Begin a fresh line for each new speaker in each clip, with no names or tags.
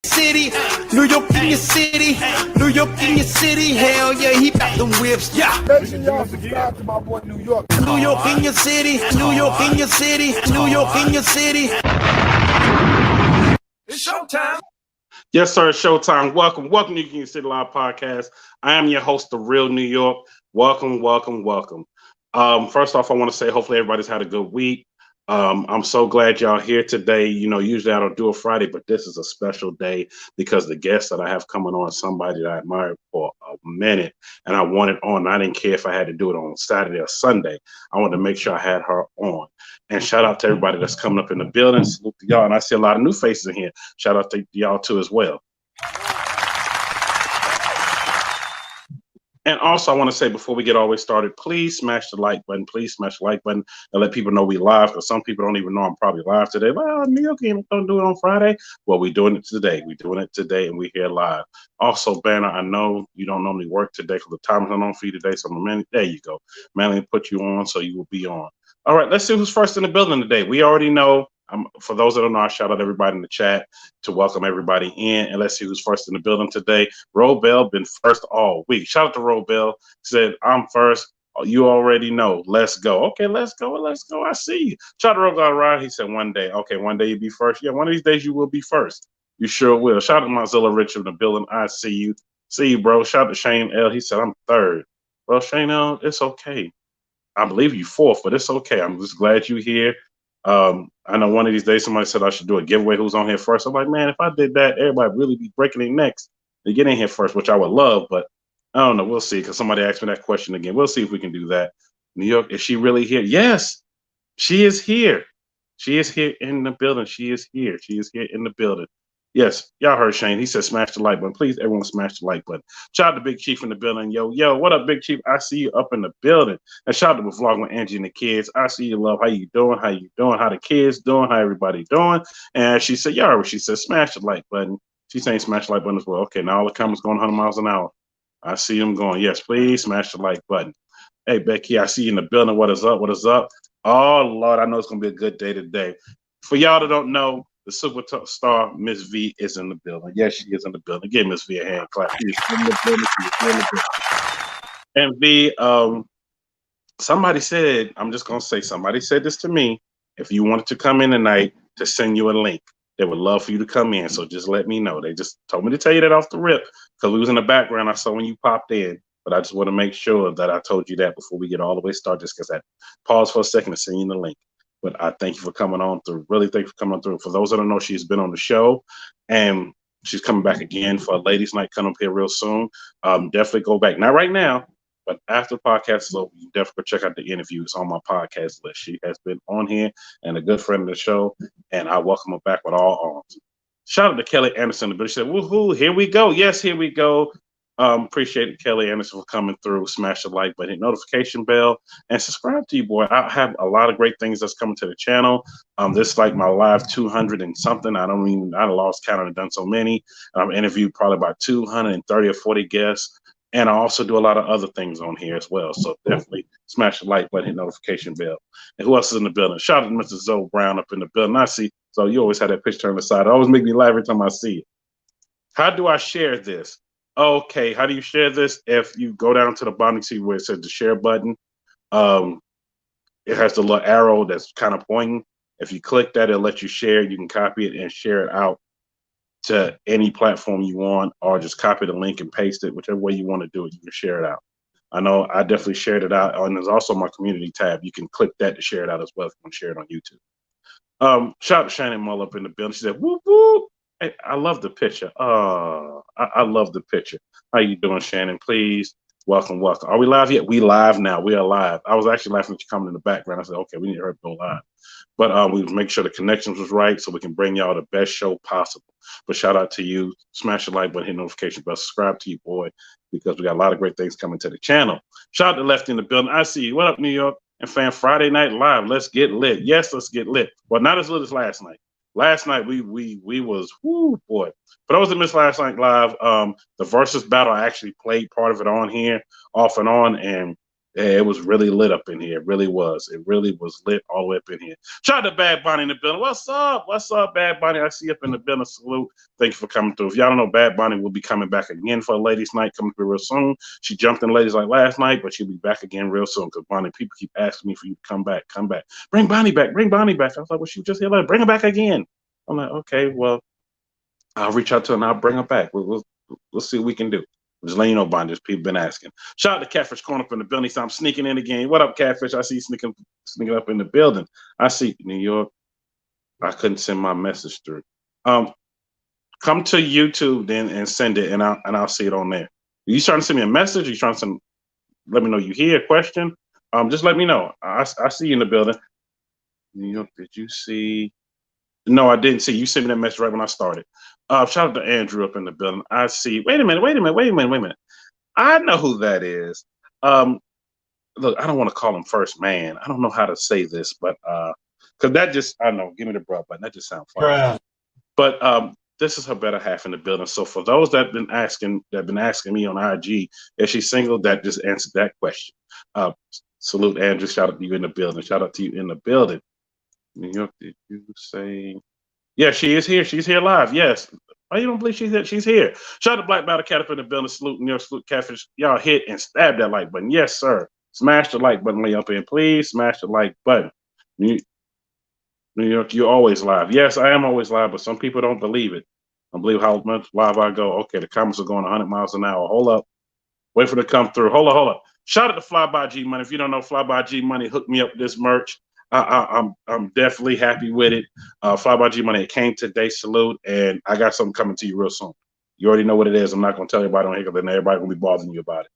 city, New York in your city, New York in your city. Hell yeah, he got them whips. Yeah.
Make sure y'all subscribe to my boy New York.
New York in your city, New York in your city, New York in your city.
It's showtime.
Yes, sir. It's showtime. Welcome to New York in Your City Live Podcast. I am your host, The Real New York. Welcome. First off, I want to say hopefully everybody's had a good week. I'm so glad y'all here today. You know, usually I don't do a Friday, but this is a special day because the guest that I have coming on is somebody that I admired for a minute, and I wanted on. I didn't care if I had to do it on Saturday or Sunday. I wanted to make sure I had her on. And shout out to everybody that's coming up in the building. Salute to y'all. And I see a lot of new faces in here. Shout out to y'all too as well. And also, I want to say before we get all the way started, please smash the like button. Please smash the like button and let people know we live, because some people don't even know I'm probably live today. Well, New York don't do it on Friday. Well, we're doing it today. We're doing it today, and we're here live. Also, Banner, I know you don't normally work today because the time is on for you today. So, there you go. Manly put you on, so you will be on. All right, let's see who's first in the building today. We already know. For those that don't know, I shout out everybody in the chat to welcome everybody in. And let's see who's first in the building today. Robel been first all week. Shout out to Robel. Said, I'm first. Oh, you already know. Let's go. Okay, let's go. I see you. Shout out to Robel Rod. He said one day. Okay, one day you'll be first. Yeah, one of these days you will be first. You sure will. Shout out to Mozilla Richard in the building. I see you. See you, bro. Shout out to Shane L. He said, I'm third. Well, Shane L., it's okay. I believe you fourth, but it's okay. I'm just glad you're here. I know one of these days somebody said I should do a giveaway who's on here first. I'm like, man, if I did that, everybody would really be breaking their necks to get in here first, which I would love, but I don't know. We'll see, because somebody asked me that question again. We'll see if we can do that. New York, is she really here? Yes, she is here. She is here in the building. She is here in the building. Yes, y'all heard Shane. He said smash the like button. Please, everyone smash the like button. Shout out to Big Chief in the building. Yo, what up, Big Chief? I see you up in the building. And shout out to the vlog with Angie and the kids. I see you, love. How you doing? How the kids doing? How everybody doing? And she said, y'all heard what she said, smash the like button. She's saying smash the like button as well. Okay, now all the comments going 100 miles an hour. I see them going. Yes, please smash the like button. Hey, Becky, I see you in the building. What is up? Oh, Lord, I know it's going to be a good day today. For y'all that don't know, the superstar Miss V is in the building. Yes, she is in the building. Give Miss V a hand clap. She's in the building. And V, somebody said, I'm just going to say, somebody said this to me. If you wanted to come in tonight, to send you a link. They would love for you to come in. So just let me know. They just told me to tell you that off the rip, because we was in the background. I saw when you popped in. But I just want to make sure that I told you that before we get all the way started, just because I pause for a second to send you the link. But I thank you for coming on through. Really thank you for coming on through. For those that don't know, she's been on the show, and she's coming back again for a ladies' night coming up here real soon. Definitely go back. Not right now, but after the podcast is over, you definitely go check out the interview. It's on my podcast list. She has been on here and a good friend of the show, and I welcome her back with all arms. Shout out to Kelly Anderson. She said, woohoo, here we go. Yes, here we go. Appreciate Kelly Anderson for coming through. Smash the like button, hit notification bell, and subscribe to you, boy. I have a lot of great things that's coming to the channel. This is like my live 200 and something. I lost count. I've done so many. I've interviewed probably about 230 or 40 guests, and I also do a lot of other things on here as well. So definitely smash the like button, hit notification bell. And who else is in the building? Shout out to Mr. Zoe Brown up in the building. I see. So you always have that picture turned aside. It always make me laugh every time I see it. How do I share this? Okay, how do you share this? If you go down to the bottom, you see where it says the share button. It has the little arrow that's kind of pointing. If you click that, it'll let you share. You can copy it and share it out to any platform you want, or just copy the link and paste it. Whichever way you want to do it, you can share it out. I know I definitely shared it out. And there's also my community tab. You can click that to share it out as well if you want to share it on YouTube. Shout out to Shannon Mull up in the building. She said, whoop, whoop. Hey, I love the picture. I love the picture. How you doing, Shannon? Please, welcome. Are we live yet? We live now. We are live. I was actually laughing at you coming in the background. I said, okay, we need her to go live. But we make sure the connections was right so we can bring y'all the best show possible. But shout out to you. Smash the like button, hit notification bell, subscribe to you, boy, because we got a lot of great things coming to the channel. Shout out to Lefty in the building. I see you. What up, New York? And fam, Friday Night Live. Let's get lit. Yes, let's get lit. Well, not as lit as last night. Last night we was, whoo, boy. For those that missed last night live, the versus battle, I actually played part of it on here, off and on, and Yeah, it was really lit up in here. It really was. It really was lit all the way up in here. Shout out to Bad Bunny in the building. What's up? What's up, Bad Bunny? I see you up in the building. Salute. Thank you for coming through. If y'all don't know, Bad Bunny will be coming back again for a ladies' night coming through real soon. She jumped in ladies' night last night, but she'll be back again real soon because Bonnie, people keep asking me for you to come back, come back. Bring Bonnie back, bring Bonnie back. I was like, well, she was just here. Bring her back again. I'm like, okay, well, I'll reach out to her and I'll bring her back. We'll see what we can do. Just letting you know, Bonnie, just people been asking. Shout out to Catfish Corner up in the building. So I'm sneaking in again. What up, Catfish? I see you sneaking up in the building. I see New York. I couldn't send my message through. Come to YouTube then and send it, and I'll see it on there. Are you trying to send me a message? Are you trying to let me know you hear a question? Just let me know. I see you in the building. New York, did you see? No, I didn't see. You sent me that message right when I started. Shout out to Andrew up in the building. I see. Wait a minute. I know who that is. Look, I don't want to call him First Man. I don't know how to say this, but because that just, I don't know, give me the bruh button. That just sounds funny. Bruh. But this is her better half in the building. So for those that have been asking me on IG, if she's single, that just answered that question. Salute Andrew. Shout out to you in the building. Shout out to you in the building. New York, did you say? Yeah, she is here. She's here live. Yes. Oh, you don't believe she's here? She's here. Shout out to Black Battle Cat up in the building. Salute New York, salute Catfish. Y'all hit and stab that like button. Yes, sir. Smash the like button way up in. Please smash the like button. New York, you're always live. Yes, I am always live, but some people don't believe it. I believe how much live I go. Okay, the comments are going 100 miles an hour. Hold up. Wait for it to come through. Hold up. Shout out to Flyby G Money. If you don't know, Flyby G Money hooked me up with this merch. I'm definitely happy with it. Flyby G Money, it came today. Salute, and I got something coming to you real soon. You already know what it is. I'm not gonna tell everybody on here because then everybody gonna be bothering you about it.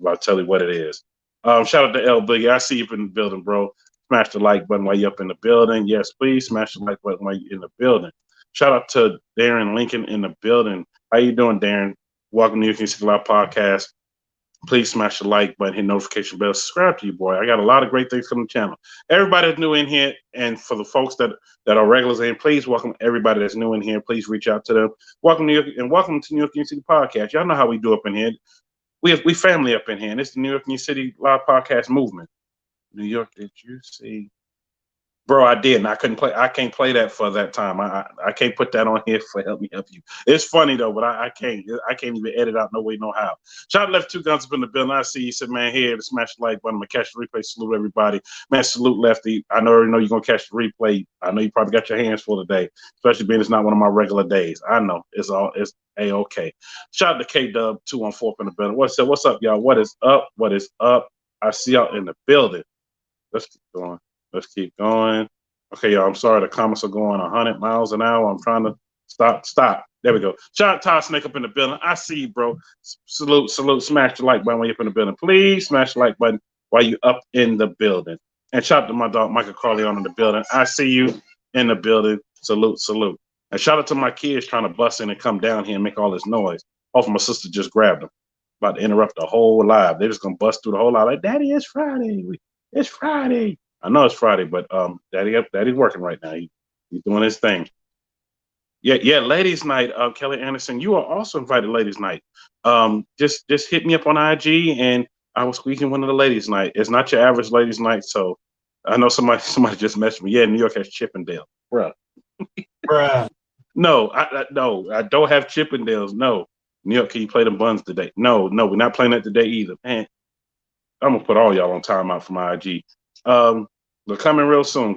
I'll tell you what it is. Shout out to L Biggie. I see you in the building, bro. Smash the like button while you're up in the building. Yes, please smash the like button while you're in the building. Shout out to Darren Lincoln in the building. How you doing, Darren? Welcome to NewYorkInYourCity Live Podcast. Please smash the like button, hit notification bell, subscribe to you, boy. I got a lot of great things coming to the channel. Everybody that's new in here, and for the folks that are regulars in, please welcome everybody that's new in here. Please reach out to them. Welcome to New York, and welcome to NewYorkInYourCity Podcast. Y'all know how we do up in here. We family up in here, and it's the NewYorkInYourCity Live Podcast movement. New York, did you see? Bro, I didn't. I can't play that for that time. I can't put that on here for help me help you. It's funny though, but I can't even edit out no way, no how. Shout out Left Two Guns up in the building. I see you said, man, here to smash the like button. I'm gonna catch the replay. Salute everybody. Man, salute Lefty. I already know you're gonna catch the replay. I know you probably got your hands full today, especially being it's not one of my regular days. I know it's A-okay. Shout out to K-Dub 214 up in the building. What's up, y'all? What is up? I see y'all in the building. Let's keep going. Okay, y'all, I'm sorry. The comments are going 100 miles an hour. I'm trying to stop. There we go. Shout out to Todd Snake up in the building. I see you, bro. Salute. Smash the like button while you're up in the building. Please smash the like button while you up in the building. And shout out to my dog, Michael Carleon in the building. I see you in the building. Salute. And shout out to my kids trying to bust in and come down here and make all this noise. Hopefully my sister just grabbed them. About to interrupt the whole live. They're just going to bust through the whole live. Like, Daddy, it's Friday. It's Friday. I know it's Friday, but Daddy's working right now. He's doing his thing. Yeah, ladies' night. Kelly Anderson, you are also invited. Ladies' night. Just hit me up on IG, and I will squeak in one of the ladies' night. It's not your average ladies' night, so I know somebody just messaged me. Yeah, New York has Chippendale, bruh. No, I don't have Chippendales. No, New York, can you play them buns today? No, we're not playing that today either. Man, I'm gonna put all y'all on timeout from my IG. But coming real soon.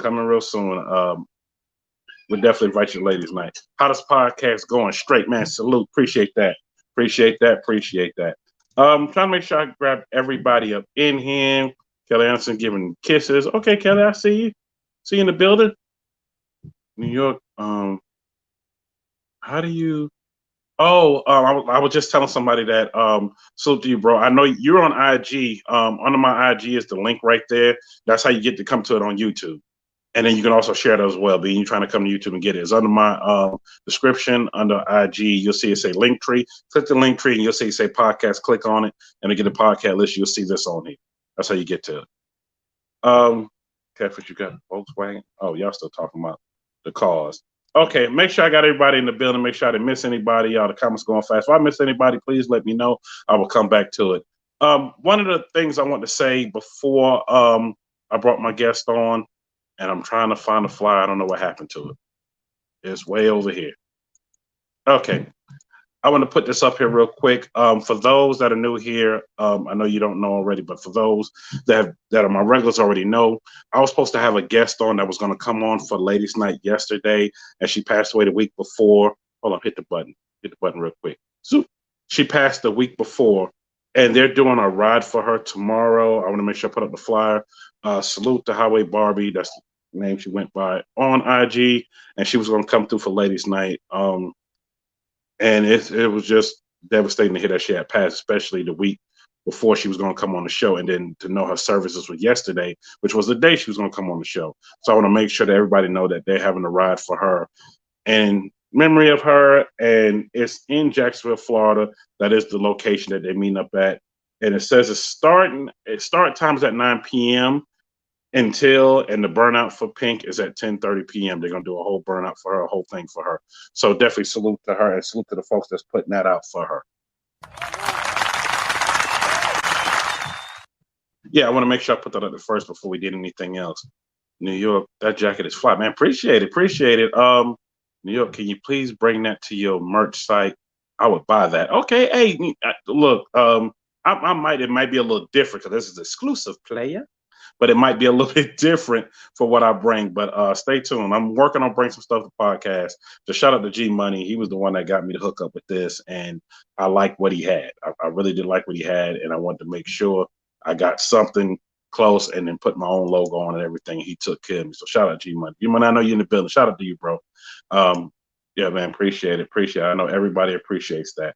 We'll definitely invite you to ladies' night. Hottest podcast going straight, man. Salute. Appreciate that. Trying to make sure I grab everybody up in here. Kelly Anderson giving kisses. Okay, Kelly, I see you. See you in the building. New York. How do you? I was just telling somebody that. Salute to you, bro. I know you're on IG. Under my IG is the link right there. That's how you get to come to it on YouTube. And then you can also share that as well. Being you're trying to come to YouTube and get it. It's under my description under IG. You'll see it say Linktree. Click the Linktree and you'll see it say podcast. Click on it and to get the podcast list. You'll see this on here. That's how you get to it. Catfish, you got Volkswagen? Oh, y'all still talking about the cars. Okay, make sure I got everybody in the building. Make sure I didn't miss anybody. Y'all, the comments going fast. If I miss anybody, please let me know. I will come back to it. One of the things I want to say before I brought my guest on, and I'm trying to find a flyer. I don't know what happened to it. It's way over here. Okay. I want to put this up here real quick. For those that are new here, I know you don't know already, but for those that are my regulars already know, I was supposed to have a guest on that was going to come on for Ladies Night yesterday, and she passed away the week before. Hold on, hit the button real quick. So she passed the week before, and they're doing a ride for her tomorrow. I want to make sure I put up the flyer. Salute to Highway Barbie. That's the name she went by on IG, and she was going to come through for Ladies Night. And it was just devastating to hear that she had passed, especially the week before she was going to come on the show, and then to know her services were yesterday, which was the day she was going to come on the show. So I want to make sure that everybody know that they're having a ride for her in memory of her, and it's in Jacksonville, Florida. That is the location that they meet up at, and it says start time is at 9 p.m. and the burnout for Pink is at 10:30 p.m. They're gonna do a whole burnout for her, a whole thing for her. So definitely salute to her and salute to the folks that's putting that out for her. Yeah, I want to make sure I put that up at first before we did anything else. New York, that jacket is fly, man. Appreciate it. New York, can you please bring that to your merch site? I would buy that. Okay, hey, look, it might be a little different because this is exclusive, player. But it might be a little bit different for what I bring. But stay tuned. I'm working on bringing some stuff to podcast. Just shout out to G Money. He was the one that got me to hook up with this, and I like what he had. I really did like what he had, and I wanted to make sure I got something close and then put my own logo on and everything. He took care of me. So shout out G Money. G Money, I know you're in the building. Shout out to you, bro. Yeah, man, appreciate it. I know everybody appreciates that.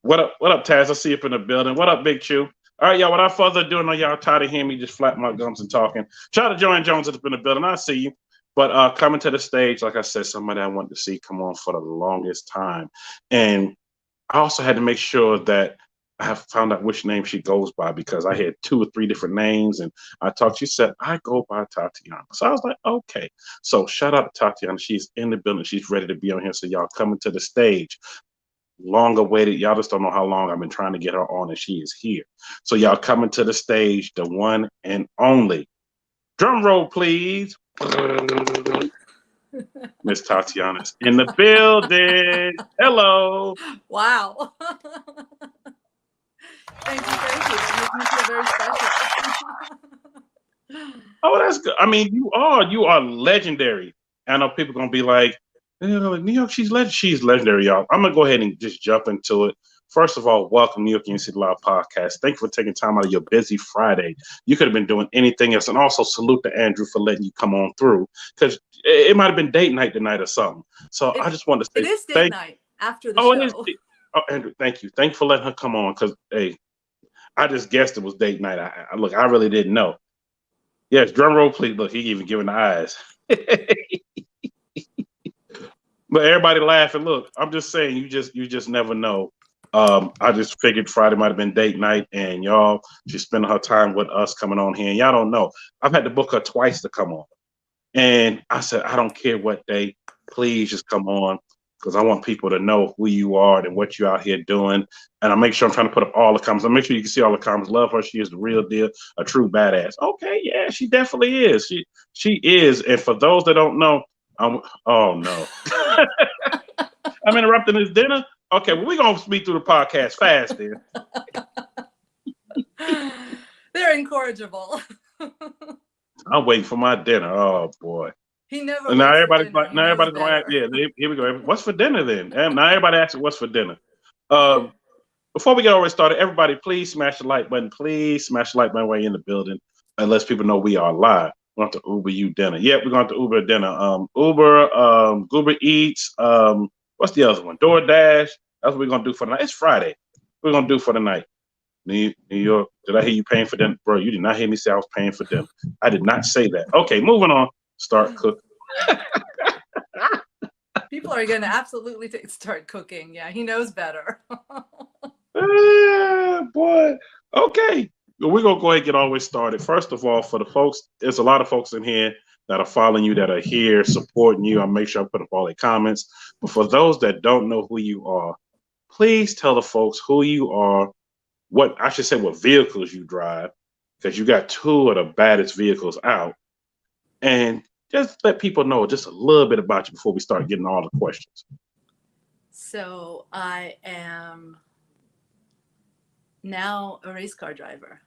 What up, Taz? I see you up in the building. What up, Big Chew? All right, y'all, without further ado, I know y'all tired of hearing me just flap my gums and talking. Shout out to Joanne Jones up in the building. I see you. But coming to the stage, like I said, somebody I wanted to see come on for the longest time. And I also had to make sure that I have found out which name she goes by, because I had 2 or 3 different names. And she said, I go by Tatiana. So I was like, okay. So shout out to Tatiana. She's in the building. She's ready to be on here. So y'all coming to the stage. Long awaited. Y'all just don't know how long I've been trying to get her on, and she is here. So y'all coming to the stage, the one and only. Drum roll, please. Miss Tatiana's in the building. Hello.
Wow. Thank you. That makes me feel very special.
Oh, that's good. I mean, you are legendary. I know people gonna be like, New York, she's legendary, y'all. I'm gonna go ahead and just jump into it. First of all, welcome New York City Live Podcast. Thank you for taking time out of your busy Friday. You could have been doing anything else. And also salute to Andrew for letting you come on through, because it might have been date night tonight or something. So I just wanted to say
it is date night after the
show.
It is.
Andrew, thank you. Thank you for letting her come on, because hey, I just guessed it was date night. I really didn't know. Yes, drum roll, please. Look, he even giving the eyes. But everybody laughing. Look, I'm just saying, you just never know. I just figured Friday might have been date night, and y'all, she's spending her time with us coming on here. And y'all don't know, I've had to book her twice to come on. And I said, I don't care what day, please just come on, because I want people to know who you are and what you're out here doing. And I make sure I'm trying to put up all the comments. I make sure you can see all the comments. Love her. She is the real deal, a true badass. Okay, yeah, she definitely is. She is. And for those that don't know, oh no. I'm interrupting this dinner. Okay, well, we're gonna speed through the podcast fast then.
They're incorrigible.
I'm waiting for my dinner. Oh boy.
He never.
And now everybody's like, everybody's going to ask, yeah, here we go. What's for dinner then? And now everybody asks what's for dinner. Before we get already started, everybody, please smash the like button. Please smash the like button while you're in the building, and let people know we are live. We're going to Uber you dinner. Yeah, we're going to Uber dinner. Uber Eats. What's the other one? DoorDash. That's what we're going to do for the night. It's Friday. We're going to do for the night. New York, did I hear you paying for dinner? Bro, you did not hear me say I was paying for dinner. I did not say that. Okay, moving on. Start cooking.
People are going to absolutely start cooking. Yeah, he knows better.
Boy. Okay. We're going to go ahead and get always started. First of all, for the folks, there's a lot of folks in here that are following you, that are here supporting you. I'll make sure I put up all their comments. But for those that don't know who you are, please tell the folks who you are, what I should say, what vehicles you drive, because you got two of the baddest vehicles out, and just let people know just a little bit about you before we start getting all the questions.
So I am now a race car driver.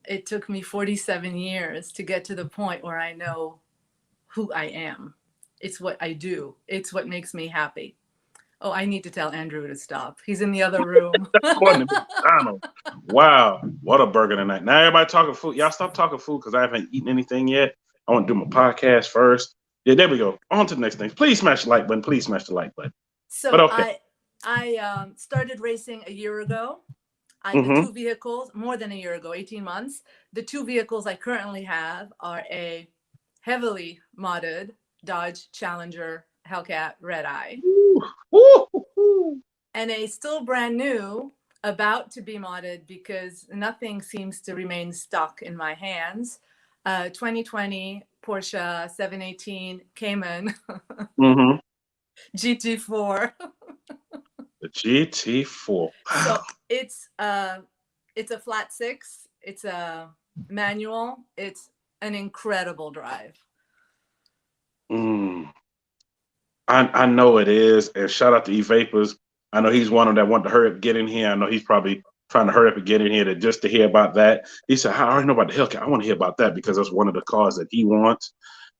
It took me 47 years to get to the point where I know who I am. It's what I do. It's what makes me happy. Oh, I need to tell Andrew to stop. He's in the other room.
Going to McDonald's. Wow, what a burger tonight. Now everybody talking food. Y'all stop talking food because I haven't eaten anything yet. I want to do my podcast first. Yeah, there we go. On to the next thing. Please smash the like button. Please smash the like button.
So
But okay.
I started racing a year ago. I have two vehicles, more than a year ago, 18 months. The two vehicles I currently have are a heavily modded Dodge Challenger Hellcat Red Eye. And a still brand new, about to be modded because nothing seems to remain stuck in my hands, 2020 Porsche 718 Cayman GT4.
The GT4. Wow.
So it's a flat six. It's a manual. It's an incredible drive.
I know it is. And shout out to E-Vapors. I know he's one of them that wanted to hurry up, get in here. I know he's probably trying to hurry up and get in here just to hear about that. He said, I already know about the Hellcat. I want to hear about that because that's one of the cars that he wants.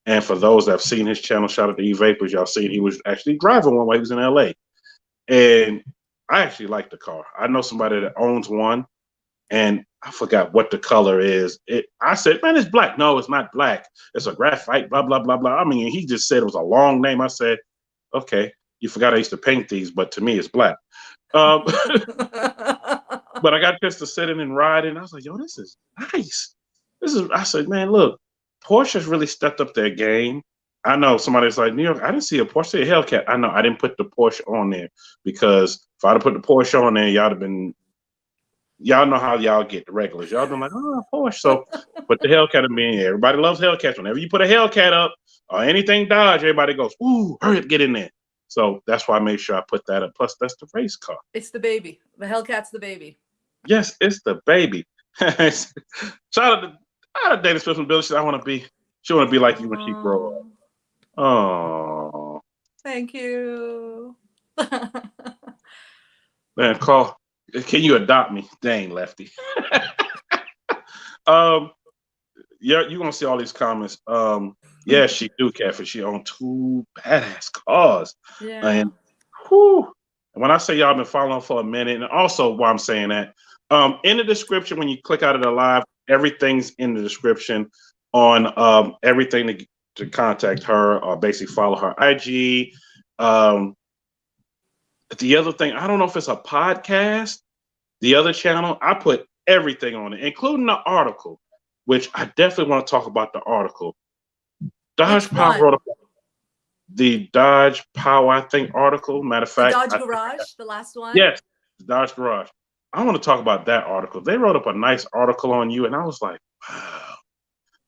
And for those that have seen his channel, shout out to E-Vapors. Y'all seen he was actually driving one while he was in LA. And I actually like the car. I know somebody that owns one, and I forgot what the color is. I said, man, it's black. No, it's not black. It's a graphite, blah, blah, blah, blah. I mean, he just said it was a long name. I said, okay, you forgot I used to paint these, but to me, it's black. But I got just to sit in and ride, and I was like, yo, this is nice. I said, man, look, Porsche's really stepped up their game. I know somebody's like, New York, I didn't see a Porsche, see a Hellcat. I know I didn't put the Porsche on there because if I'd have put the Porsche on there, y'all know how y'all get the regulars. Y'all been like, oh, Porsche. So, but the Hellcat of me, everybody loves Hellcats. Whenever you put a Hellcat up or anything Dodge, everybody goes, ooh, hurry up, get in there. So that's why I made sure I put that up. Plus, that's the race car.
It's the baby. The Hellcat's the baby.
Yes, it's the baby. Shout out to Dana Smith and Billy. She want to be like you when she grow up. Oh,
thank you.
Man, can you adopt me? Dang, Lefty. Yeah, you're gonna see all these comments. Yeah, she do, Catherine. She own two badass cars.
Yeah.
And whew, when I say y'all been following for a minute, and also why I'm saying that, in the description when you click out of the live, everything's in the description on everything to contact her or basically follow her IG. The other thing, I don't know if it's a podcast, the other channel, I put everything on it, including the article, which I definitely want to talk about the article. Dodge Power wrote up the Dodge Power, I think, article. Matter of fact,
the Dodge Garage, the last one.
Yes, the Dodge Garage. I want to talk about that article. They wrote up a nice article on you, and I was like, wow.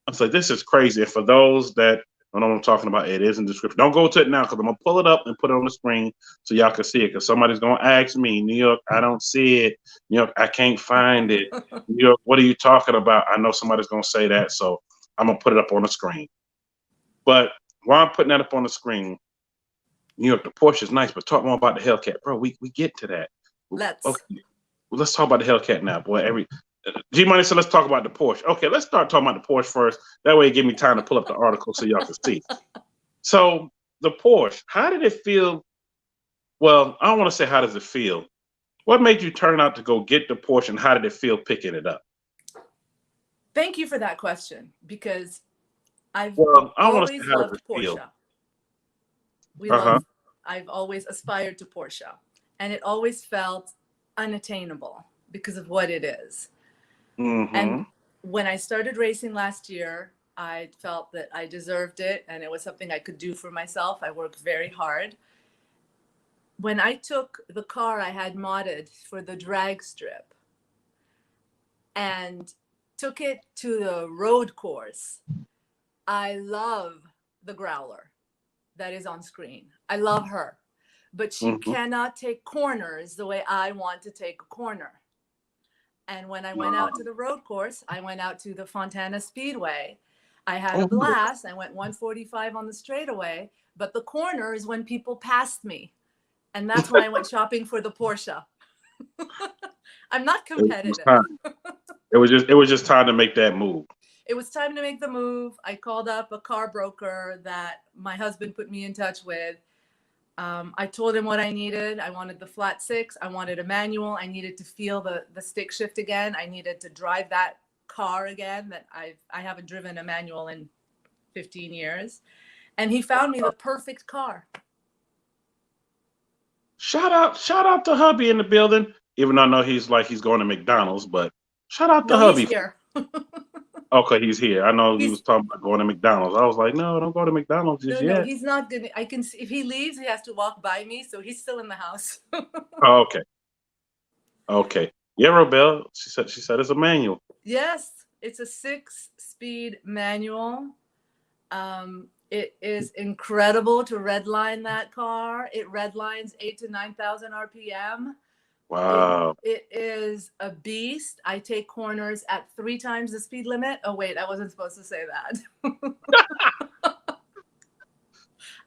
I was like, this is crazy. And for those that don't know what I'm talking about, it is in the description. Don't go to it now because I'm going to pull it up and put it on the screen so y'all can see it. Because somebody's going to ask me, New York, I don't see it. New York, I can't find it. New York, what are you talking about? I know somebody's going to say that, so I'm going to put it up on the screen. But while I'm putting that up on the screen, New York, the Porsche is nice, but talk more about the Hellcat. Bro, we get to that.
Let's.
Okay. Well, let's talk about the Hellcat now, boy. G-Money said, let's talk about the Porsche. Okay, let's start talking about the Porsche first. That way it give me time to pull up the article so y'all can see. So the Porsche, how did it feel? Well, I don't want to say how does it feel. What made you turn out to go get the Porsche, and how did it feel picking it up?
Thank you for that question, because I've
always
loved Porsche. I've always aspired to Porsche, and it always felt unattainable because of what it is. And when I started racing last year, I felt that I deserved it, and it was something I could do for myself. I worked very hard. When I took the car I had modded for the drag strip and took it to the road course, I love the Growler that is on screen. I love her, but she cannot take corners the way I want to take a corner. And when I went out to the road course, I went out to the Fontana Speedway. I had
Oh.
a blast. I went 145 on the straightaway, but the corner is when people passed me. And that's when I went shopping for the Porsche. I'm not competitive.
It was just time to make that move.
It was time to make the move. I called up a car broker that my husband put me in touch with. I told him what I needed. I wanted the flat six. I wanted a manual. I needed to feel the stick shift again. I needed to drive that car again that I haven't driven a manual in 15 years. And he found me the perfect car.
Shout out to hubby in the building. Even though I know he's going to McDonald's, but shout out to hubby.
He's here.
Okay, he's here. I know he was talking about going to McDonald's. I was like, no, don't go to McDonald's just yet.
No, he's not gonna. I can see if he leaves, he has to walk by me, so he's still in the house.
Oh, okay. Yeah, Robel. She said it's a manual.
Yes, it's a 6-speed manual. It is incredible to redline that car. It redlines 8,000 to 9,000 RPM.
Wow.
It is a beast. I take corners at 3 times the speed limit. Oh, wait, I wasn't supposed to say that.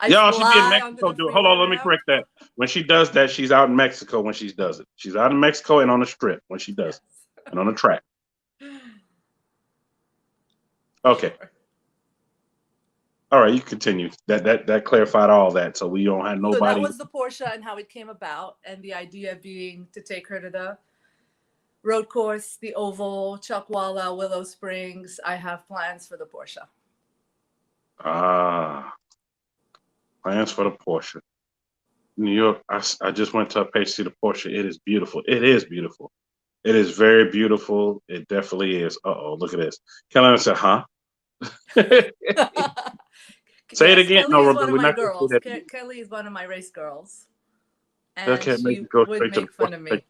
Y'all, she be in Mexico. Hold on, let me correct that. When she does that, she's out in Mexico when she does it. She's out in Mexico and on the strip when she does it. And on the track. Okay. All right, you continue. That clarified all that, so we don't have nobody.
So that was the Porsche and how it came about, and the idea being to take her to the road course, the Oval, Chuckwalla, Willow Springs. I have plans for the Porsche.
Plans for the Porsche. New York. I just went to a page to see the Porsche. It is beautiful. It is beautiful. It is very beautiful. It definitely is. Look at this. Kelly said, huh? Say it again.
Kelly
No,
is one of my girls.
That.
Kelly is one of my race girls. And
she
would make fun of me.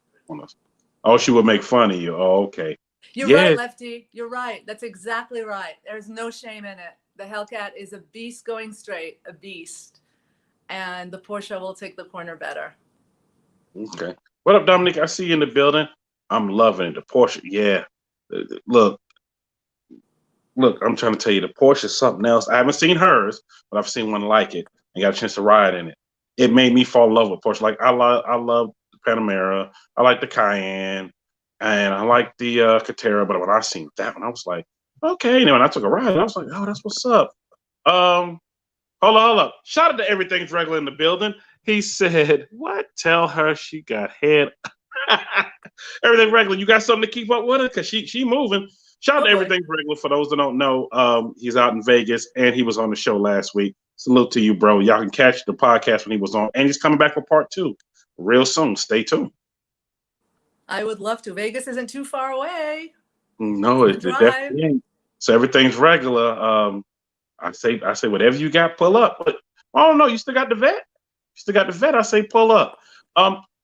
Oh, she would make fun of you. Oh, okay.
You're right, Lefty. You're right. That's exactly right. There's no shame in it. The Hellcat is a beast going straight, a beast. And the Porsche will take the corner better.
Okay. What up, Dominic? I see you in the building. I'm loving it. The Porsche. Yeah. Look, I'm trying to tell you, the Porsche is something else. I haven't seen hers, but I've seen one like it and got a chance to ride in it. It made me fall in love with Porsche. Like I love the Panamera. I like the Cayenne, and I like the Catera. But when I seen that one, I was like, okay. And when I took a ride, I was like, oh, that's what's up. Hold up. Shout out to Everything's Regular in the building. He said, what? Tell her she got head. Everything Regular. You got something to keep up with her? Because she moving. Shout out to Everything's Regular. For those that don't know, he's out in Vegas, and he was on the show last week. Salute to you, bro. Y'all can catch the podcast when he was on, and he's coming back for part 2 real soon. Stay tuned.
I would love to. Vegas isn't too far away.
No, it definitely ain't. So Everything's Regular. I say whatever you got, pull up. But I don't know. You still got the vet? I say pull up.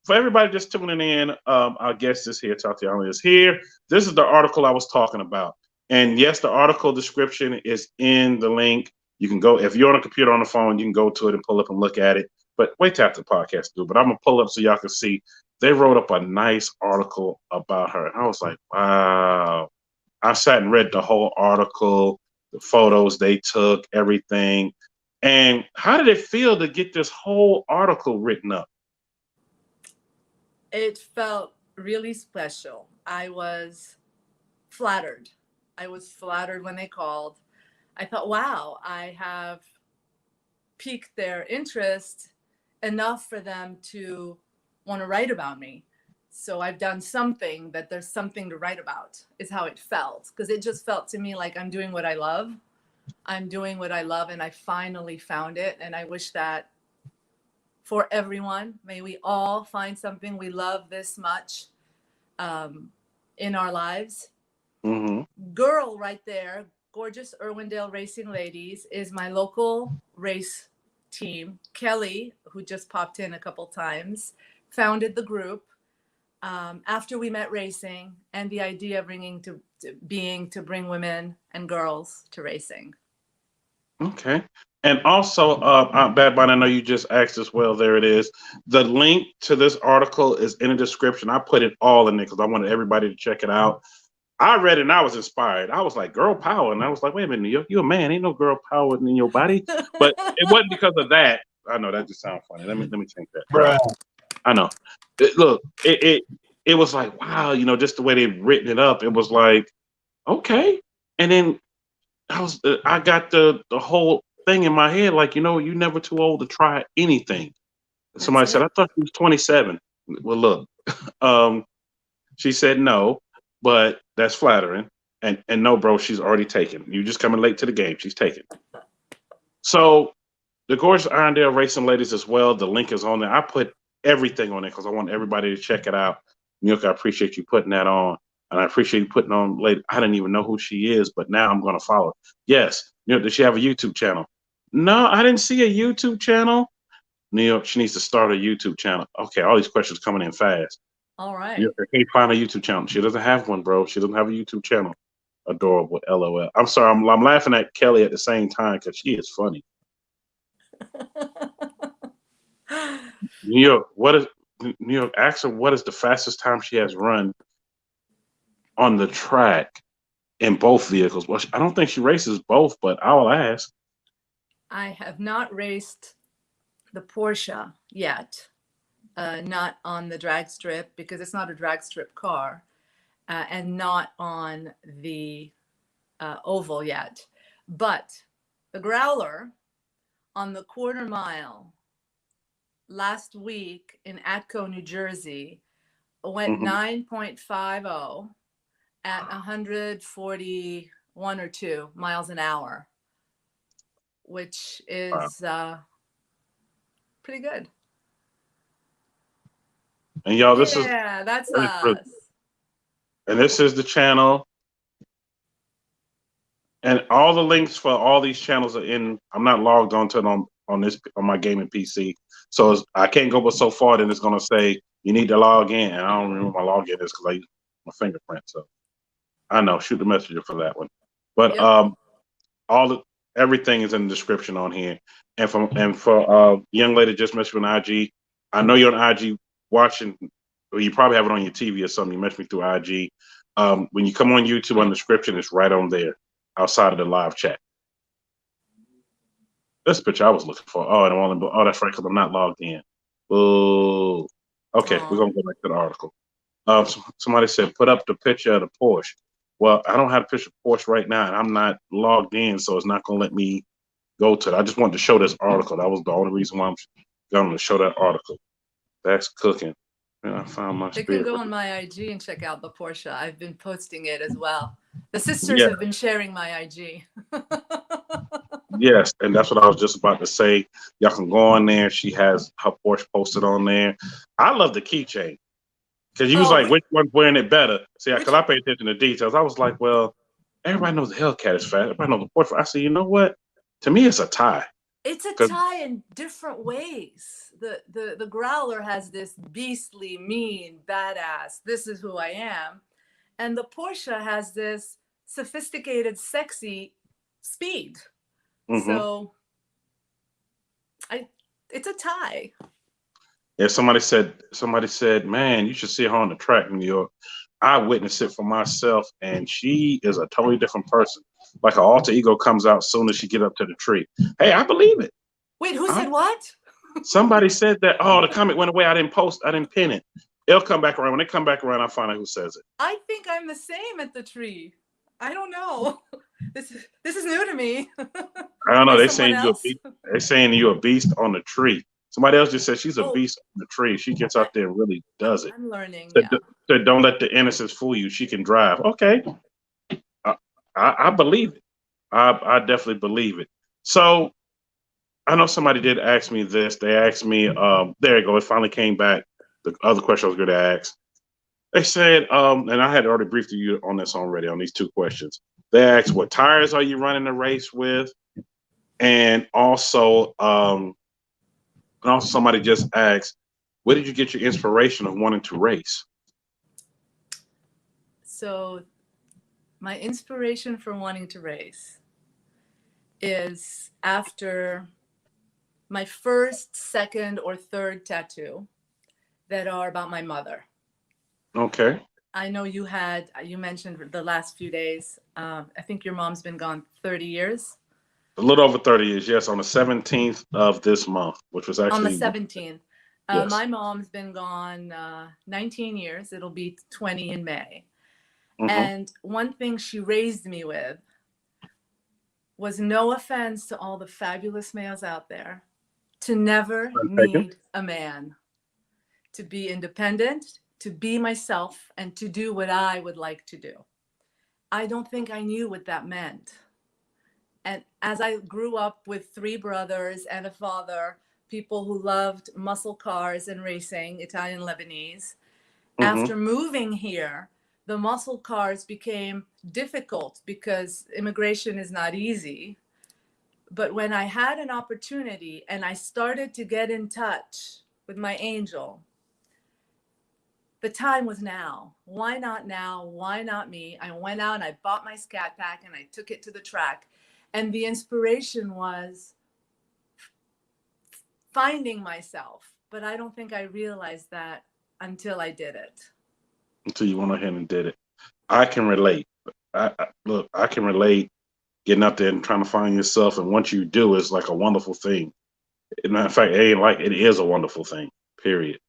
For everybody just tuning in, our guest is here. Tatiweiss is here. This is the article I was talking about. And yes, the article description is in the link. You can go, if you're on a computer, on the phone, you can go to it and pull up and look at it. But wait till after the podcast do. But I'm going to pull up so y'all can see. They wrote up a nice article about her. And I was like, wow. I sat and read the whole article, the photos they took, everything. And how did it feel to get this whole article written up?
It felt really special. I was flattered. When they called. I thought, wow, I have piqued their interest enough for them to want to write about me. So I've done something that there's something to write about, is how it felt. Because it just felt to me like I'm doing what I love. And I finally found it. And I wish that for everyone, may we all find something we love this much in our lives.
Mm-hmm.
Girl right there, gorgeous Irwindale Racing Ladies, is my local race team. Kelly, who just popped in a couple times, founded the group after we met racing, and the idea of being to bring women and girls to racing.
Okay. And also, Bad Bunny, I know you just asked as well. There it is. The link to this article is in the description. I put it all in there because I wanted everybody to check it out. I read it and I was inspired. I was like, girl power. And I was like, wait a minute, you a man. Ain't no girl power in your body. But it wasn't because of that. I know that just sounds funny. Let me change that.
Bruh.
I know. It was like, wow, just the way they'd written it up. It was like, okay. And then I got the whole thing in my head, like, you're never too old to try anything. Somebody said, I thought she was 27. Well, look, she said no, but that's flattering. And no, bro, she's already taken. You just coming late to the game. She's taken. So the Gorgeous Irwindale Racing Ladies as well. The link is on there. I put everything on there because I want everybody to check it out. New York, I appreciate you putting that on. And I appreciate you putting on lady. I didn't even know who she is, but now I'm going to follow. Yes. Does she have a YouTube channel? No, I didn't see a YouTube channel. New York, she needs to start a YouTube channel. Okay, all these questions coming in fast.
All right.
New York, I can't find a YouTube channel. She doesn't have one, bro. She doesn't have a YouTube channel. Adorable. LOL. I'm sorry. I'm laughing at Kelly at the same time because she is funny. New York, ask her what is the fastest time she has run on the track in both vehicles. Well, I don't think she races both, but I'll ask.
I have not raced the Porsche yet, not on the drag strip because it's not a drag strip car, and not on the oval yet. But the Growler on the quarter mile last week in Atco, New Jersey, went 9.50 at 141 or 2 miles an hour, which is pretty good.
And y'all,
that's us.
And this is the channel. And all the links for all these channels are in. I'm not logged onto it on my gaming PC, so I can't go but so far. Then it's gonna say you need to log in, and I don't remember my login is because I use my fingerprint. So I know, shoot the messenger for that one. But everything is in the description on here. And for young lady just mentioned on IG, I know you're on IG watching, or you probably have it on your TV or something. You messaged me through IG. When you come on YouTube, on the description, it's right on there, outside of the live chat. This picture I was looking for. Oh, that's right, because I'm not logged in. Oh, okay. We're gonna go back to the article. Somebody said put up the picture of the Porsche. Well, I don't have a picture of Porsche right now, and I'm not logged in, so it's not gonna let me go to it. I just wanted to show this article. That was the only reason why I'm going to show that article. That's cooking. And I found my.
They can go on my IG and check out the Porsche. I've been posting it as well. The sisters have been sharing my IG.
Yes, and that's what I was just about to say. Y'all can go on there. She has her Porsche posted on there. I love the keychain because you was like, which one's wearing it better? See, because I pay attention to details. I was like, well, everybody knows the Hellcat is fast. Everybody knows the Porsche. I said, you know what? To me, it's a tie.
It's a tie in different ways. The Growler has this beastly, mean, badass, this is who I am. And the Porsche has this sophisticated, sexy speed. So it's a tie.
Yeah, somebody said, man, you should see her on the track in New York. I witnessed it for myself, and she is a totally different person. Like her alter ego comes out soon as she get up to the tree. Hey, I believe it.
Wait, who said what?
Somebody said that. Oh, the comment went away. I didn't pin it. It'll come back around. When they come back around, I'll find out who says it.
I think I'm the same at the tree. I don't know. This is new to me.
I don't know. They're saying you're a beast on the tree. Somebody else just said she's a beast on the tree. She gets out there and really does it.
I'm learning.
So don't let the innocence fool you. She can drive. Okay. I believe it. I definitely believe it. So I know somebody did ask me this. They asked me, there you go. It finally came back. The other question I was going to ask. They said, and I had already briefed you on this already on these two questions. They asked, what tires are you running the race with? And also somebody just asked, where did you get your inspiration of wanting to race?
So my inspiration for wanting to race is after my first, second, or third tattoo that are about my mother.
Okay.
I know you mentioned the last few days. I think your mom's been gone 30 years.
A little over 30 years, yes, on the 17th of this month, which was
On the
actually
17th.
yes.
My mom's been gone 19 years. It'll be 20 in May. And one thing she raised me with was, no offense to all the fabulous males out there, to never need a man, to be independent, to be myself, and to do what I would like to do. I don't think I knew what that meant. And as I grew up with 3 brothers and a father, people who loved muscle cars and racing, Italian Lebanese, after moving here, the muscle cars became difficult because immigration is not easy. But when I had an opportunity and I started to get in touch with my angel, the time was now. Why not now? Why not me? I went out and I bought my Scat Pack and I took it to the track. And the inspiration was finding myself. But I don't think I realized that until I did it.
Until you went ahead and did it. I can relate. Look, I can relate getting out there and trying to find yourself. And once you do, it's like a wonderful thing. Matter of fact, it is a wonderful thing, period.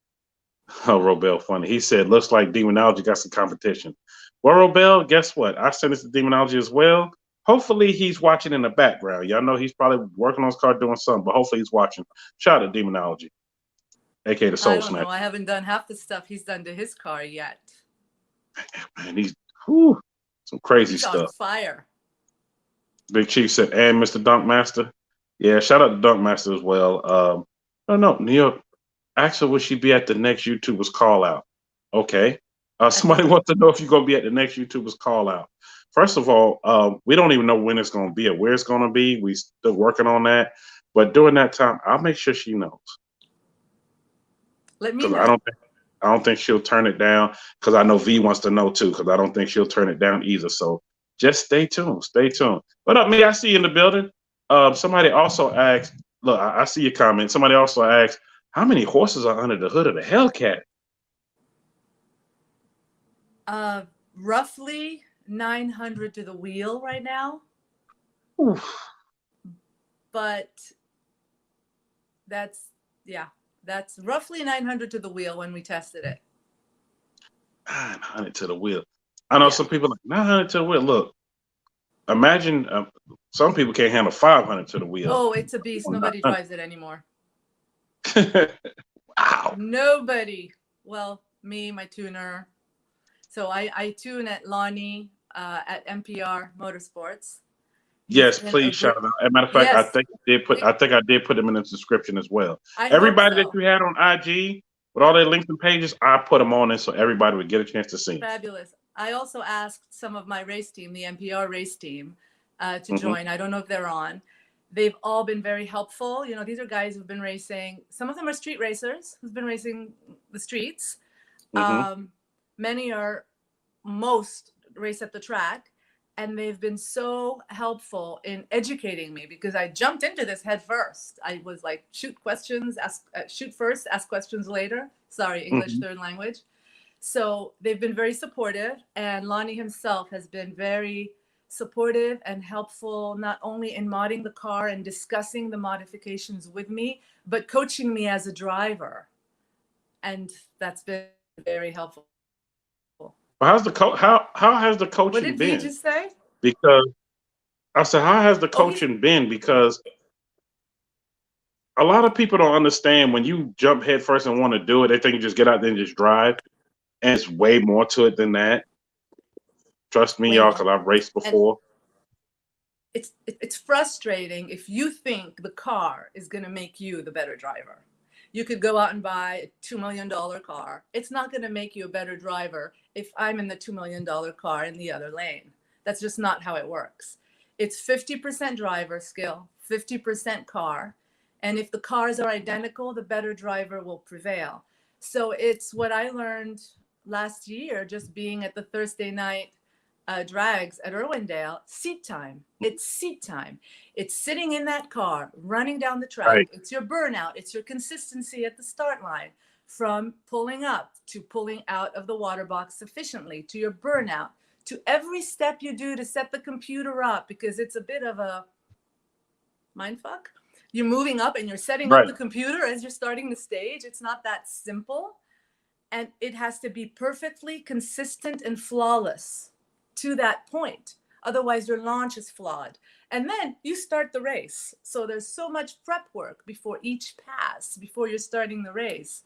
Oh, Robel, funny. He said, looks like Demonology got some competition. Well, Robel, guess what? I sent this to Demonology as well. Hopefully he's watching in the background. Y'all know he's probably working on his car doing something, but hopefully he's watching. Shout out to Demonology, aka the Soul
I don't
Snatcher.
know. I haven't done half the stuff he's done to his car yet.
Man, he's some crazy
He's
stuff.
on fire.
Big Chief said, and Mr. Dunk Master. Yeah, shout out to Dunk Master as well. I don't know, New York. Actually, will she be at the next YouTuber's call out? Okay. Somebody wants to know if you're going to be at the next YouTuber's call out. First of all, we don't even know when it's going to be or where it's going to be. We still working on that. But during that time, I'll make sure she knows.
Let me know.
I don't think she'll turn it down, because I know V wants to know too, because I don't think she'll turn it down either. So just stay tuned. Stay tuned. What up, me? I see you in the building. Somebody also asked, look, I see your comment. Somebody also asked, how many horses are under the hood of the Hellcat?
Roughly 900 to the wheel right now.
Oof.
But that's roughly 900 to the wheel when we tested it.
900 to the wheel. I know some people are like 900 to the wheel. Look, imagine some people can't handle 500 to the wheel.
Oh, it's a beast. Nobody drives it anymore.
Wow.
Nobody. Well, me, my tuner. So I tune at Lonnie at Mpr Motorsports.
Yes, please shout it out. As a matter of fact, yes. I think I did put them in the description as well. Everybody that you had on IG with all their links and pages, I put them on there so everybody would get a chance to see.
Fabulous. I also asked some of my race team, the NPR race team, to join. I don't know if they're on. They've all been very helpful. You know, these are guys who've been racing. Some of them are street racers who've been racing the streets. Most race at the track. And they've been so helpful in educating me, because I jumped into this head first. I was like, shoot first, ask questions later. Sorry, English third language. So they've been very supportive, and Lonnie himself has been very supportive and helpful, not only in modding the car and discussing the modifications with me, but coaching me as a driver. And that's been very helpful.
How has the coaching
What did
been?
you just say?
Because I said, how has the coaching been? Because a lot of people don't understand, when you jump head first and want to do it, they think you just get out there and just drive. And it's way more to it than that. Trust me, y'all, because I've raced before.
And it's frustrating if you think the car is going to make you the better driver. You could go out and buy a $2 million car. It's not going to make you a better driver if I'm in the $2 million car in the other lane. That's just not how it works. It's 50% driver skill, 50% car. And if the cars are identical, the better driver will prevail. So it's what I learned last year, just being at the Thursday night drags at Irwindale, seat time. It's seat time. It's sitting in that car, running down the track.
Right.
It's your burnout. It's your consistency at the start line, from pulling up to pulling out of the water box sufficiently, to your burnout, to every step you do to set the computer up, because it's a bit of a mindfuck. You're moving up and you're setting up the computer as you're starting the stage. It's not that simple. And it has to be perfectly consistent and flawless to that point. Otherwise, your launch is flawed. And then you start the race. So there's so much prep work before each pass, before you're starting the race,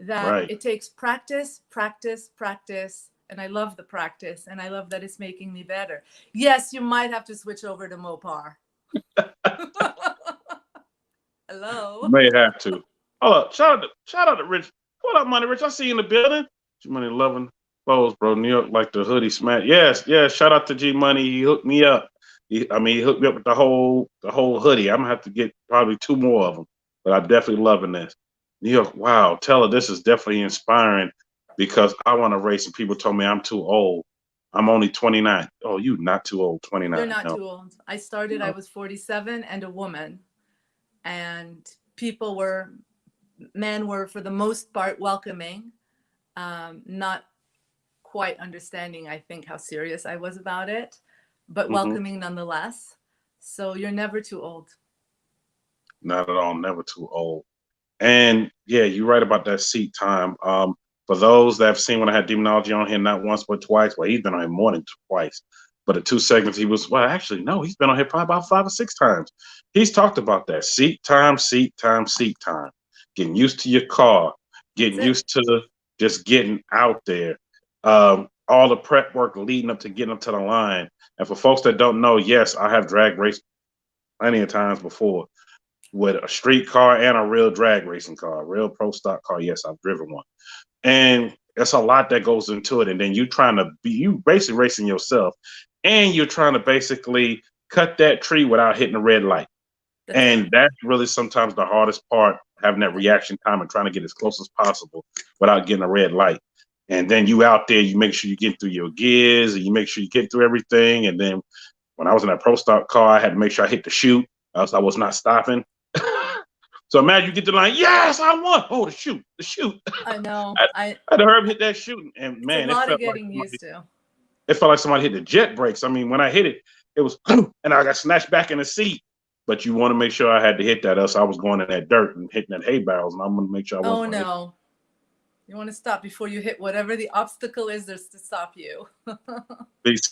that it takes practice, practice, practice. And I love the practice. And I love that it's making me better. Yes, you might have to switch over to Mopar. Hello.
May have to. Hold up. Shout out to Rich. What up, Money Rich? I see you in the building. G Money loving clothes, bro. New York like the hoodie smack. Yes. Shout out to G Money. He hooked me up. He hooked me up with the whole hoodie. I'm gonna have to get probably 2 more of them. But I'm definitely loving this. New York, wow. Tell her this is definitely inspiring, because I want to race and people told me I'm too old. I'm only 29. Oh, you not too old, 29.
You're not too old. I started, I was 47 and a woman. And men were for the most part welcoming, not quite understanding, I think, how serious I was about it, but welcoming nonetheless. So you're never too old.
Not at all, never too old. And yeah, you're right about that seat time. For those that have seen when I had Demonology on here, not once but twice, well, he's been on here more than twice. But the 2 segments he was, well, actually, no, he's been on here probably about 5 or 6 times. He's talked about that seat time, seat time, seat time. Getting used to your car, getting used to just getting out there. All the prep work leading up to getting up to the line. And for folks that don't know, yes, I have drag raced plenty of times before with a street car and a real drag racing car, a real pro stock car. Yes, I've driven one. And it's a lot that goes into it. And then you basically racing yourself, and you're trying to basically cut that tree without hitting the red light. And that's really sometimes the hardest part, having that reaction time and trying to get as close as possible without getting a red light. And then you out there, you make sure you get through your gears and you make sure you get through everything. And then when I was in that pro stock car, I had to make sure I hit the chute, else I was not stopping. So imagine you get to the line, yes, I won. Oh, the chute.
I know.
I had to hurry up, hit that chute. And man,
it's a lot of getting used to.
It felt like somebody hit the jet brakes. I mean, when I hit it, it was, and I got snatched back in the seat. But you want to make sure I had to hit that, else I was going in that dirt and hitting that hay barrels, and I'm going to make sure I wasn't.
Oh, no. You want to stop before you hit whatever the obstacle is there's to stop you.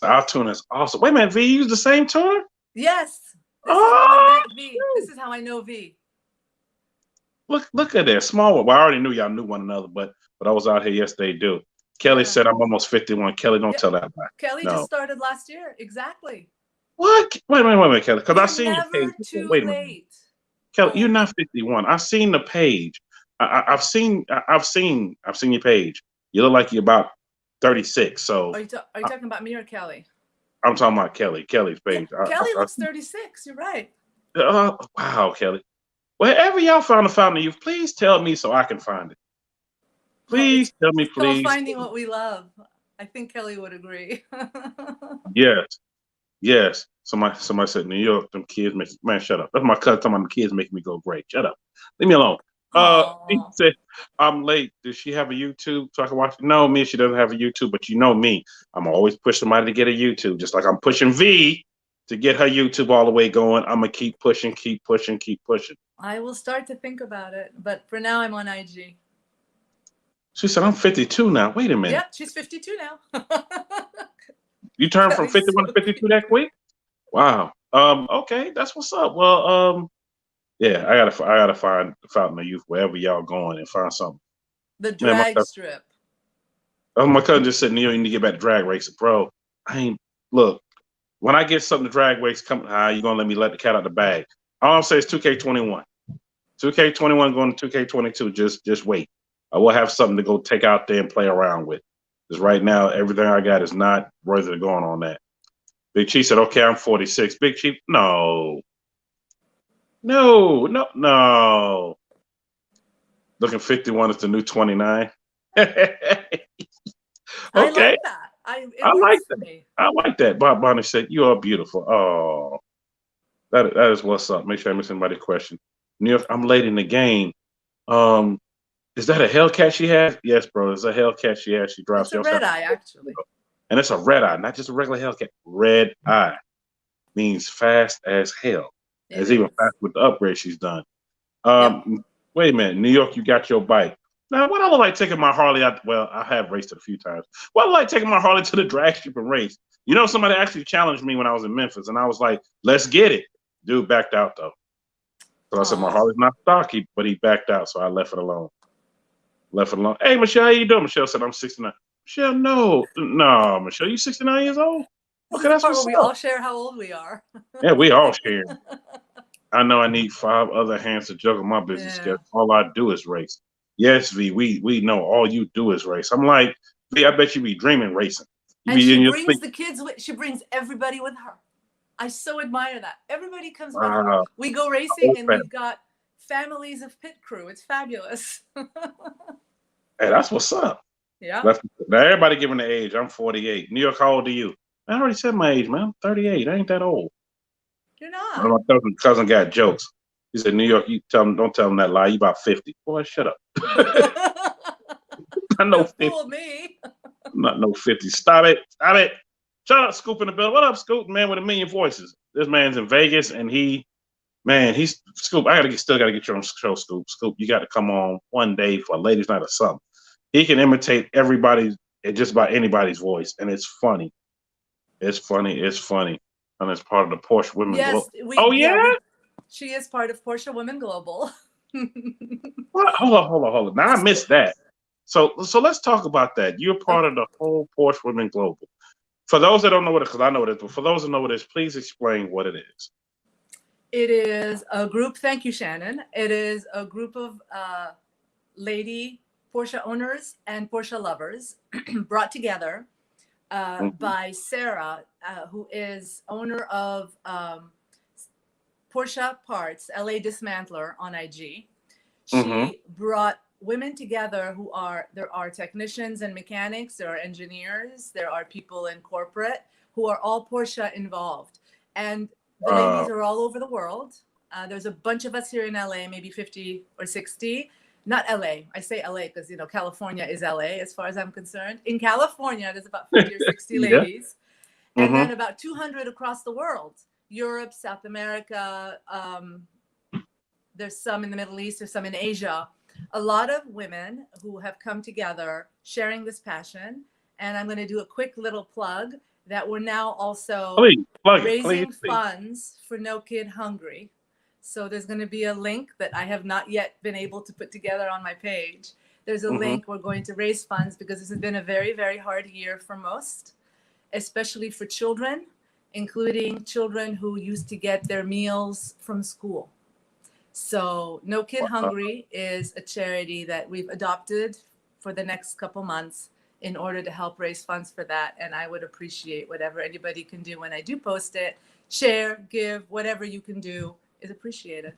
Our tune is awesome. Wait a minute, V, you use the same tune?
Yes. This is how I met V. This is how I know V.
Look at that. Small one. Well, I already knew y'all knew one another, but I was out here yesterday, too. Kelly said I'm almost 51. Kelly, don't tell that.
Kelly just started last year. Exactly.
What? Wait a minute, Kelly. Because I seen your page.
Wait a minute.
Kelly, you're not 51. I've seen the page. I've seen your page. You look like you're about 36. So
are you talking about me or Kelly?
I'm talking about Kelly. Kelly's page.
Yeah, Kelly looks 36. You're right.
Wow, Kelly. Wherever y'all found the Fountain of Youth, please tell me so I can find it. Please tell me, please.
Finding what we love. I think Kelly would agree.
Yes. Somebody said New York, them kids make man, shut up. That's my cousin talking about the kids making me go great. Shut up. Leave me alone. He said, I'm late. Does she have a YouTube so I can watch it? No, me, she doesn't have a YouTube, but you know me. I'm always push somebody to get a YouTube, just like I'm pushing V to get her YouTube all the way going. I'm going to keep pushing.
I will start to think about it, but for now I'm on IG.
She said, I'm 52 now. Wait a minute.
Yep, she's 52 now.
You turned from 51 to 52 that quick? Wow. Okay, that's what's up. Well, yeah, I gotta find the Fountain of Youth wherever y'all going and find something.
The drag strip.
Oh, my cousin just said, Neil, you need to get back to drag racing, bro. Look. When I get something to drag race coming high, you're gonna let me let the cat out the bag. All I'm saying is 2K21. 2K21 going to 2K22. Just wait. I will have something to go take out there and play around with. Because right now, everything I got is not worthy of going on that. Big Chief said, okay, I'm 46. Big Chief, no. Looking 51 is the new 29. Okay.
I like that. I
I
works
like
for
that.
me.
I like that. Bob Bonner said, "You are beautiful." Oh, that is what's up. Make sure I miss anybody's question. New York, I'm late in the game. Um, is that a Hellcat she has? Yes, bro. It's a Hellcat she has. She drives.
It's
She
a
also
red
has,
eye, actually.
and it's a red eye, not just a regular Hellcat. Red eye means fast as hell.
It
It's even
is.
fast with the upgrade she's done.
Yep.
Wait a minute, New York, you got your bike. Now, what I look like taking my Harley out? Well, I have raced it a few times. What I like taking my Harley to the drag strip and race? You know, somebody actually challenged me when I was in Memphis, and I was like, "Let's get it." Dude backed out though. So I said, "My
Aw.
Harley's not stocky," but he backed out, so I left it alone. Left it alone. Hey, Michelle, how you doing? Michelle said, "I'm 69." Michelle, no, Michelle, you 69 years old?
This
Okay,
is the
that's
part where
what's
we
up.
all share how old we are.
Yeah, we all sharing. I know I need 5 other hands to juggle my business
Yeah.
schedule. All I do is race. Yes, V, we know all you do is race. I'm like, V, I bet you be dreaming racing. You
And
be in
she
your
brings
sleep.
the kids with, she brings everybody with her. I so admire that. Everybody comes with her.
Wow,
We go racing
whole
and
family.
we've got families of pit crew. It's fabulous.
Hey, that's what's up.
Yeah.
Now everybody giving the age. I'm 48. New York, how old are you? I already said my age, man. I'm 38. I ain't that old.
You're
My
not.
cousin got jokes. He said, New York, don't tell him that lie. You about 50. Boy, shut up. I know 50.
Fool me.
I'm not no 50. Stop it. Stop it. Shut up, Scoop in the bill. What up, Scoop? Man with a million voices. This man's in Vegas and he's Scoop. Still gotta get you on the show, Scoop. Scoop, you gotta come on one day for a ladies' night or something. He can imitate everybody's and just about anybody's voice, and it's funny. It's funny. It's funny. And it's part of the Porsche Women Globe.
Yes,
Oh yeah?
she is part of Porsche Women Global.
What? Hold on. Now I missed that. So let's talk about that. You're part of the whole Porsche Women Global. For those that don't know what it is, because I know what it is, but for those that know what it is, please explain what it is.
It is a group, thank you, Shannon. It is a group of lady Porsche owners and Porsche lovers brought together by Sarah, who is owner of Porsche Parts, LA Dismantler on IG.
Mm-hmm.
She brought women together there are technicians and mechanics, there are engineers, there are people in corporate who are all Porsche involved. And the ladies are all over the world. There's a bunch of us here in LA, maybe 50 or 60. Not LA. I say LA because, California is LA as far as I'm concerned. In California, there's about 50 or 60
Yeah.
ladies. And then about 200 across the world. Europe, South America. There's some in the Middle East. There's some in Asia. A lot of women who have come together sharing this passion. And I'm going to do a quick little plug that we're now also raising funds for No Kid Hungry. So there's going to be a link that I have not yet been able to put together on my page. There's a link. We're going to raise funds because this has been a very, very hard year for most, especially for children, including children who used to get their meals from school. So No Kid Hungry is a charity that we've adopted for the next couple months in order to help raise funds for that. And I would appreciate whatever anybody can do when I do post it. Share, give, whatever you can do is appreciated.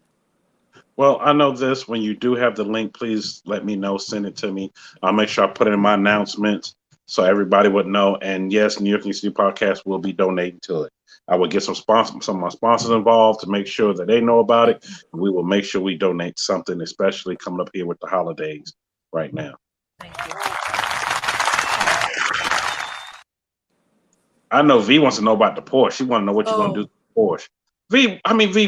Well, I know this. When you do have the link, please let me know. Send it to me. I'll make sure I put it in my announcements so everybody would know. And yes, New York City Podcast will be donating to it. I will get some of my sponsors involved to make sure that they know about it. We will make sure we donate something, especially coming up here with the holidays right now.
Thank you.
I know V wants to know about the Porsche. She want to know what you're going to do to the Porsche. V,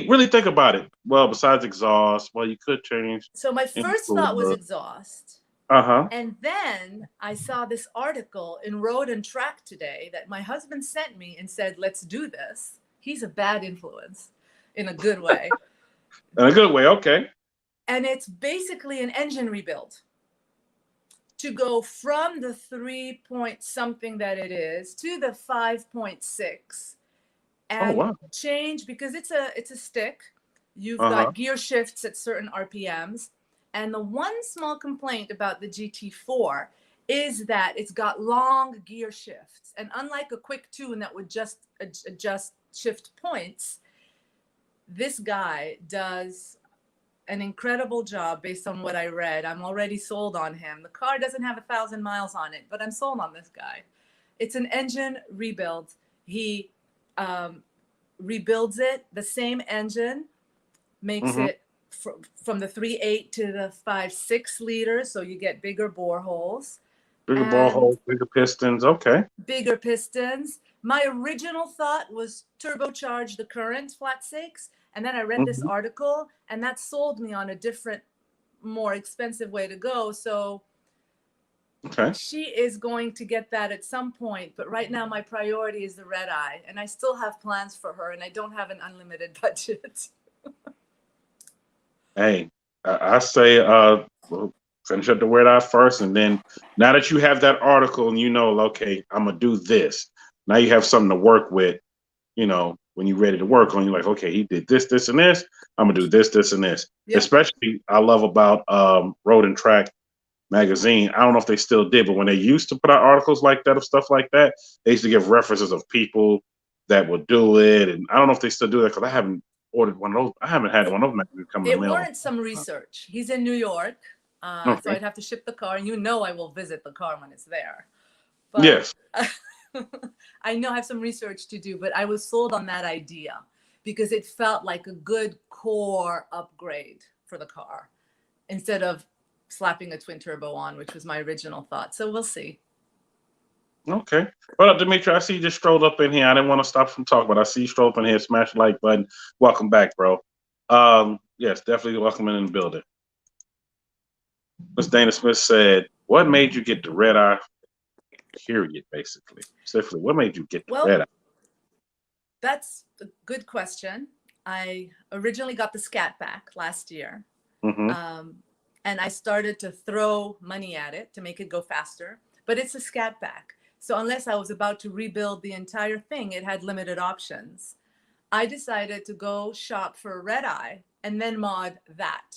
really think about it. Well, besides exhaust, you could change.
So my first thought was exhaust.
Uh-huh.
And then I saw this article in Road and Track today that my husband sent me and said, let's do this. He's a bad influence in a good way.
In a good way, okay.
And it's basically an engine rebuild to go from the 3 point something that it is to the 5.6 and change, because it's a stick. You've got gear shifts at certain RPMs. And the one small complaint about the GT4 is that it's got long gear shifts. And unlike a quick tune that would just adjust shift points, this guy does an incredible job based on what I read. I'm already sold on him. The car doesn't have 1,000 miles on it, but I'm sold on this guy. It's an engine rebuild. He rebuilds it, the same engine, makes it from the 3.8 to the 5.6 liters, so you get bigger boreholes.
Bigger ball holes, bigger pistons. Okay.
Bigger pistons. My original thought was turbocharge the current flat six. And then I read this article, and that sold me on a different, more expensive way to go. So she is going to get that at some point. But right now, my priority is the red eye. And I still have plans for her, and I don't have an unlimited budget.
Hey, I say, finish up the red eye first, and then now that you have that article and you know, okay, I'm gonna do this. Now you have something to work with. You know, when you're ready to work on, you're like, okay, he did this, this, and this. I'm gonna do this, this, and this. Yep. Especially, I love about Road and Track magazine. I don't know if they still did, but when they used to put out articles like that of stuff like that, they used to give references of people that would do it. And I don't know if they still do that because I haven't ordered one of those. I haven't had one of them come in the mail.
It warrants some research. He's in New York, so I'd have to ship the car, and you know I will visit the car when it's there. But
yes.
I know I have some research to do, but I was sold on that idea because it felt like a good core upgrade for the car instead of slapping a twin turbo on, which was my original thought. So we'll see.
Okay. Well, Dimitri, I see you just strolled up in here. I didn't want to stop from talking, but I see you stroll up in here. Smash the like button. Welcome back, bro. Yes, definitely welcome in the building. Miss Dana Smith said, what made you get the red eye? Period, basically. Specifically, what made you get the red eye?
That's a good question. I originally got the Scat back last year. And I started to throw money at it to make it go faster. But it's a Scat back. So unless I was about to rebuild the entire thing, it had limited options. I decided to go shop for a red eye and then mod that.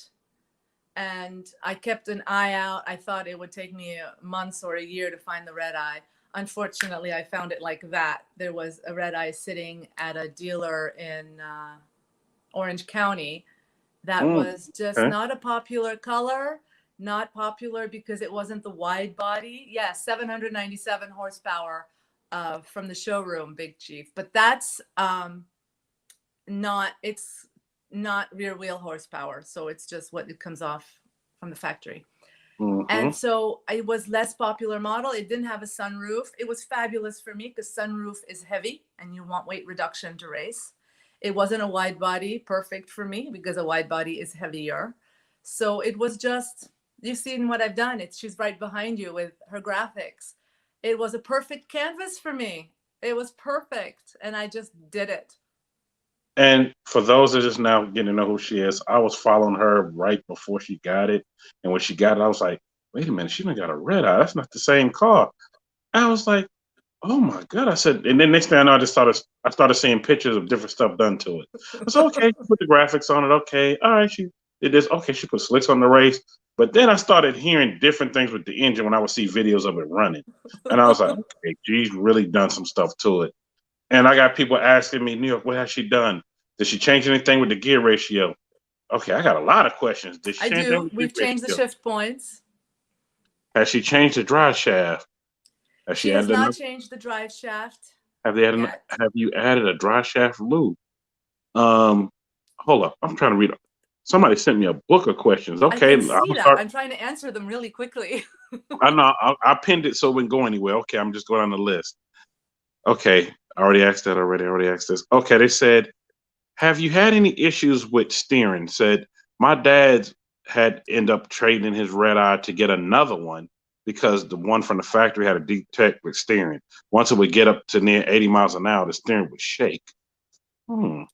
And I kept an eye out. I thought it would take me months or a year to find the red eye. Unfortunately, I found it like that. There was a red eye sitting at a dealer in Orange County that was just not a popular color, not popular because it wasn't the wide body. Yeah, 797 horsepower from the showroom, Big Chief. But that's it's not rear wheel horsepower. So it's just what it comes off from the factory. And so it was less popular model. It didn't have a sunroof. It was fabulous for me because sunroof is heavy and you want weight reduction to race. It wasn't a wide body, perfect for me because a wide body is heavier. So it was just, you've seen what I've done. She's right behind you with her graphics. It was a perfect canvas for me. It was perfect. And I just did it.
And for those that just now getting to know who she is, I was following her right before she got it. And when she got it, I was like, wait a minute, she done got a red eye. That's not the same car. I was like, oh my God. I said, and then next thing I know, I started seeing pictures of different stuff done to it. I said, okay, put the graphics on it. Okay. All right. She did this. Okay. She put slicks on the race. But then I started hearing different things with the engine when I would see videos of it running. And I was like, okay, she's really done some stuff to it. And I got people asking me, New York, what has she done? Did she change anything with the gear ratio? Okay, I got a lot of questions. Did she change anything?
We've changed the shift points.
Has she changed the drive shaft?
She has not changed the drive shaft.
Have you added a drive shaft loop? Hold up. I'm trying to read. Somebody sent me a book of questions. Okay.
I can see that. I'm trying to answer them really quickly.
I know. I pinned it so it wouldn't go anywhere. Okay, I'm just going on the list. Okay. I already asked that already. I already asked this. Okay, they said, have you had any issues with steering? Said, my dad had ended up trading his red eye to get another one because the one from the factory had a defect with steering. Once it would get up to near 80 miles an hour, the steering would shake.
No,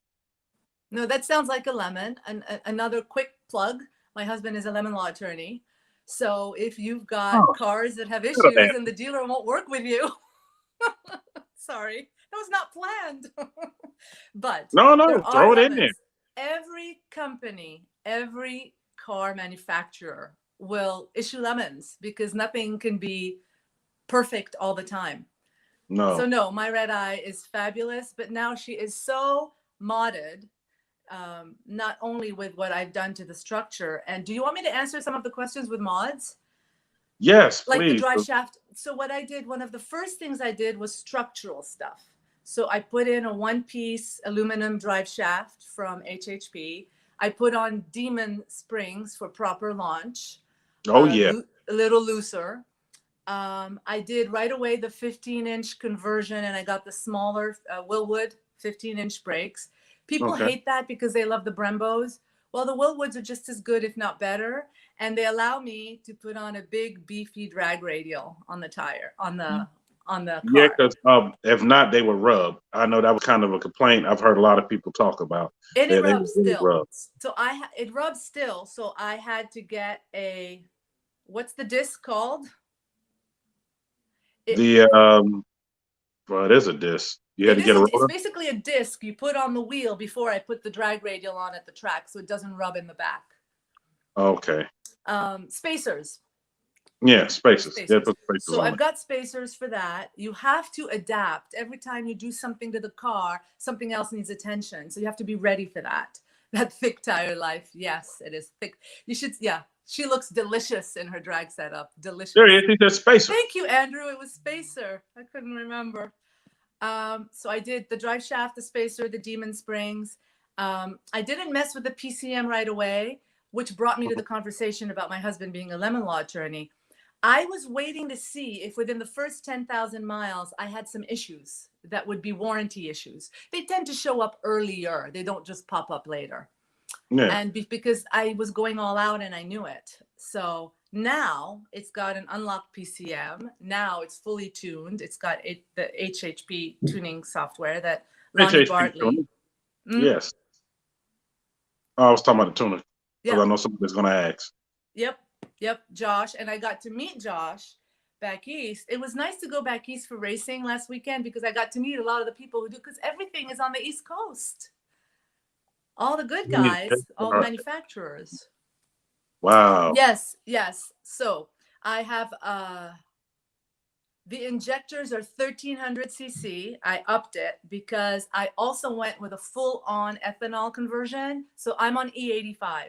that sounds like a lemon. And another quick plug. My husband is a lemon law attorney. So if you've got cars that have issues and the dealer won't work with you, sorry. That was not planned. But
no, throw it in there.
Every company, every car manufacturer will issue lemons because nothing can be perfect all the time.
No.
So no, my red eye is fabulous, but now she is so modded, not only with what I've done to the structure. And do you want me to answer some of the questions with mods?
Yes,
Like the
please.
drive shaft. So what I did, one of the first things I did was structural stuff. So I put in a one-piece aluminum drive shaft from HHP. I put on Demon springs for proper launch.
Oh yeah.
A little looser. I did right away the 15-inch conversion, and I got the smaller Willwood 15-inch brakes. People hate that because they love the Brembos. Well, the Willwoods are just as good, if not better, and they allow me to put on a big beefy drag radial on the tire, on the car.
Yeah, because if not, they would rub. I know that was kind of a complaint I've heard a lot of people talk about.
And it rubs
really
still.
rub.
So it rubs still. So I had to get a, what's the disc called?
Well, it is a disc. You had to get a rotor?
It's basically a disc you put on the wheel before I put the drag radial on at the track, so it doesn't rub in the back.
Okay.
Spacers.
Yeah, spacers. Yeah, put spacers
so
on
I've got spacers for that. You have to adapt. Every time you do something to the car, something else needs attention. So you have to be ready for that. That thick tire life. Yes, it is thick. You should, yeah. She looks delicious in her drag setup. Delicious.
There it is. It's spacer.
Thank you, Andrew. It was spacer. I couldn't remember. So I did the drive shaft, the spacer, the Demon springs. I didn't mess with the PCM right away, which brought me to the conversation about my husband being a lemon law attorney. I was waiting to see if within the first 10,000 miles, I had some issues that would be warranty issues. They tend to show up earlier. They don't just pop up later.
Yeah.
And because I was going all out and I knew it. So now it's got an unlocked PCM. Now it's fully tuned. It's got the HHP tuning software that Lonnie Bartley.
Yes. Oh, I was talking about the tuner.
Yeah.
Because I know somebody's going to ask.
Yep, Josh. And I got to meet Josh back east. It was nice to go back east for racing last weekend because I got to meet a lot of the people who do, because everything is on the East Coast. All the good guys, all the manufacturers.
Wow.
Yes. So I have the injectors are 1300 cc. I upped it because I also went with a full-on ethanol conversion. So I'm on E85.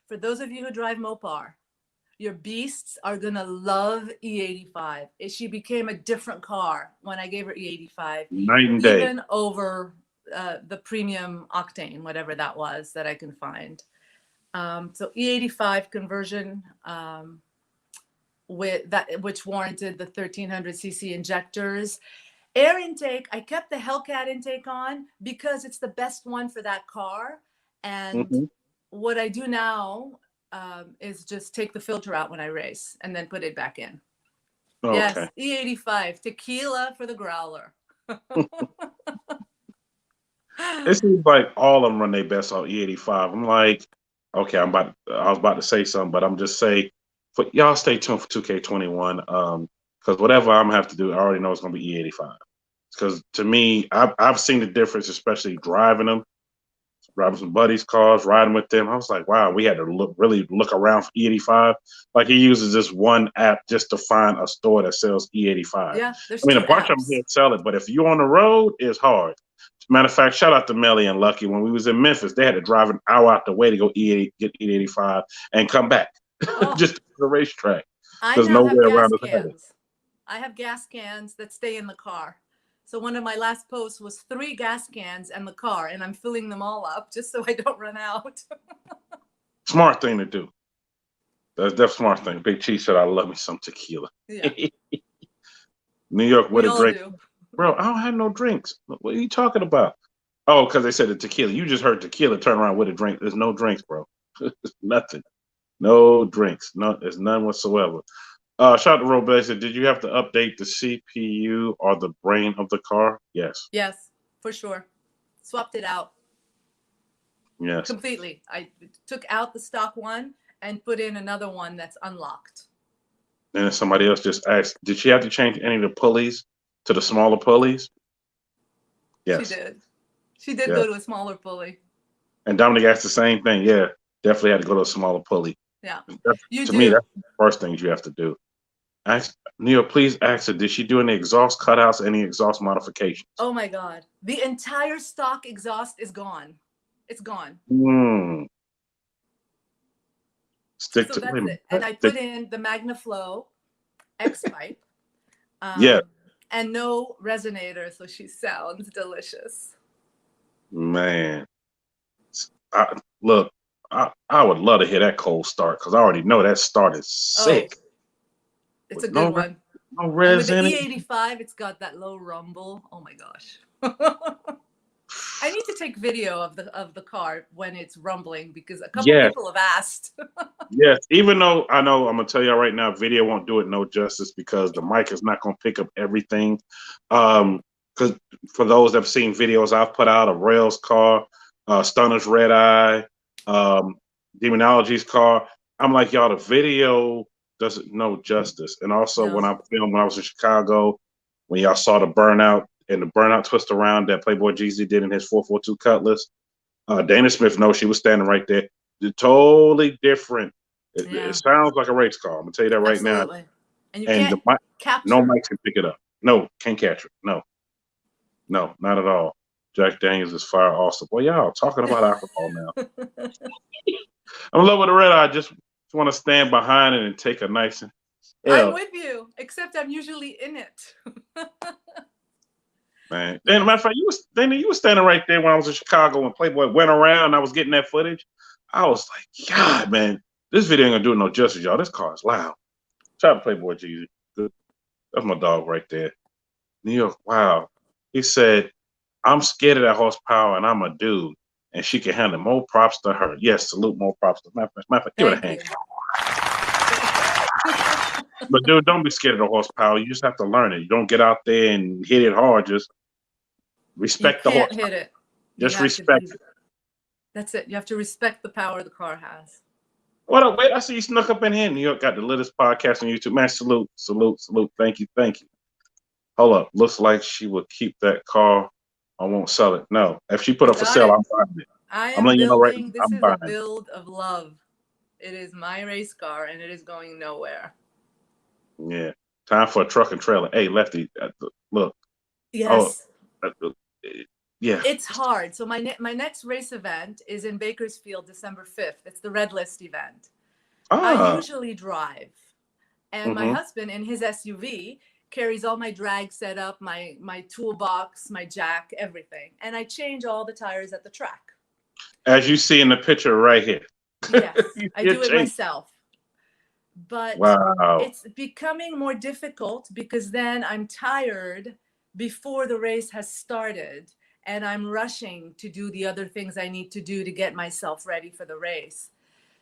For those of you who drive Mopar, your beasts are gonna love E85. She became a different car when I gave her E85.
Night and day.
Even over the premium octane, whatever that was that I can find. So E85 conversion with that, which warranted the 1300 cc injectors. Air intake, I kept the Hellcat intake on because it's the best one for that car. And what I do now is just take the filter out when I race and then put it back in.
Okay.
Yes, E85, tequila for the growler.
It seems like all of them run their best on E85. I'm like, okay, I was about to say something, but I'm just saying, for y'all stay tuned for 2K21. Because whatever I'm gonna have to do, I already know it's gonna be E85. Because to me, I've seen the difference, especially driving some buddies' cars, riding with them. I was like, wow, we had to really look around for E85. Like he uses this one app just to find a store that sells E85.
Yeah, there's
I mean,
two
a bunch of them here sell it, but if you're on the road, it's hard. Matter of fact, shout out to Melly and Lucky. When we was in Memphis, they had to drive an hour out the way to go get E85 and come back just to the racetrack. There's nowhere around the
I have gas cans that stay in the car. So one of my last posts was 3 gas cans in the car, and I'm filling them all up just so I don't run out.
Smart thing to do. That's smart thing. Big Chief said, I love me some tequila.
Yeah.
New York with a drink.
Do.
Bro, I don't have no drinks. What are you talking about? Oh, because they said the tequila. You just heard tequila, turn around with a drink. There's no drinks, bro. Nothing. No drinks. No, there's none whatsoever. Shout out to Robert. Said, did you have to update the CPU or the brain of the car? Yes.
Yes, for sure. Swapped it out.
Yes.
Completely. I took out the stock one and put in another one that's unlocked.
And then somebody else just asked, did she have to change any of the pulleys to the smaller pulleys? Yes.
She did. She did go to a smaller pulley.
And Dominic asked the same thing. Yeah, definitely had to go to a smaller pulley.
Yeah.
To me, that's the first thing you have to do. Neil, please ask her, did she do any exhaust cutouts, any exhaust modifications?
Oh my God. The entire stock exhaust is gone. It's gone.
Stick
so
to
that's it. And I put in the MagnaFlow X pipe.
Yeah.
And no resonator, so she sounds delicious.
Man, look, I would love to hear that cold start because I already know that start is sick.
It's
With
a good one.
No
And
res
with the
in it.
E85, it's got that low rumble. Oh my gosh. I need to take video of the car when it's rumbling because a couple
Yes,
people have asked.
yes. Even though I know I'm gonna tell y'all right now, video won't do it no justice because the mic is not gonna pick up everything. Because for those that have seen videos I've put out of Rail's car, Stunner's Red Eye, Demonology's car, I'm like, y'all, the video doesn't know justice. And also when I filmed when I was in Chicago, when y'all saw the burnout and the burnout twist around that Playboy Jeezy did in his 442 Cutlass, Dana Smith knows she was standing right there. They're totally different. It sounds like a race car. I'm gonna tell you that right
Absolutely.
now.
And you
And
can't capture.
no mic can pick it up. No, can't catch it. No, not at all. Jack Daniels is fire awesome. Well, y'all talking about alcohol now. I'm in love with the red eye. Just want to stand behind it and take a nice.
I'm with you, except I'm usually in it.
Man, then matter of fact, you was standing right there when I was in Chicago when Playboy went around and I was getting that footage. I was like, God, man, this video ain't gonna do it no justice, y'all. This car is loud. Shout out to Playboy Jeezy. That's my dog right there. New York, wow. He said, I'm scared of that horsepower and I'm a dude. And she can handle more props to her. Yes, salute more props to her. Matter of fact, give it a hand. But dude, don't be scared of the horsepower. You just have to learn it. You don't get out there and hit it hard. Just respect the horsepower.
Hit it.
Just respect it.
That's it. You have to respect the power the car has.
What up? Wait, I see you snuck up in here. New York got the latest podcast on YouTube. Man, salute. Thank you. Hold up. Looks like she will keep that car. I won't sell it. No. If she put up for sale, I'm buying it.
I'm letting you know right now. This is a build of love. It is my race car, and it is going nowhere.
Yeah. Time for a truck and trailer. Hey, Lefty, look.
Yes.
Oh, yeah.
It's hard. So my next race event is in Bakersfield, December 5th. It's the Red List event. I usually drive. And my husband, in his SUV, carries all my drag setup, my toolbox, my jack, everything. And I change all the tires at the track.
As you see in the picture right here.
Yes, I do it myself. But it's becoming more difficult because then I'm tired before the race has started and I'm rushing to do the other things I need to do to get myself ready for the race.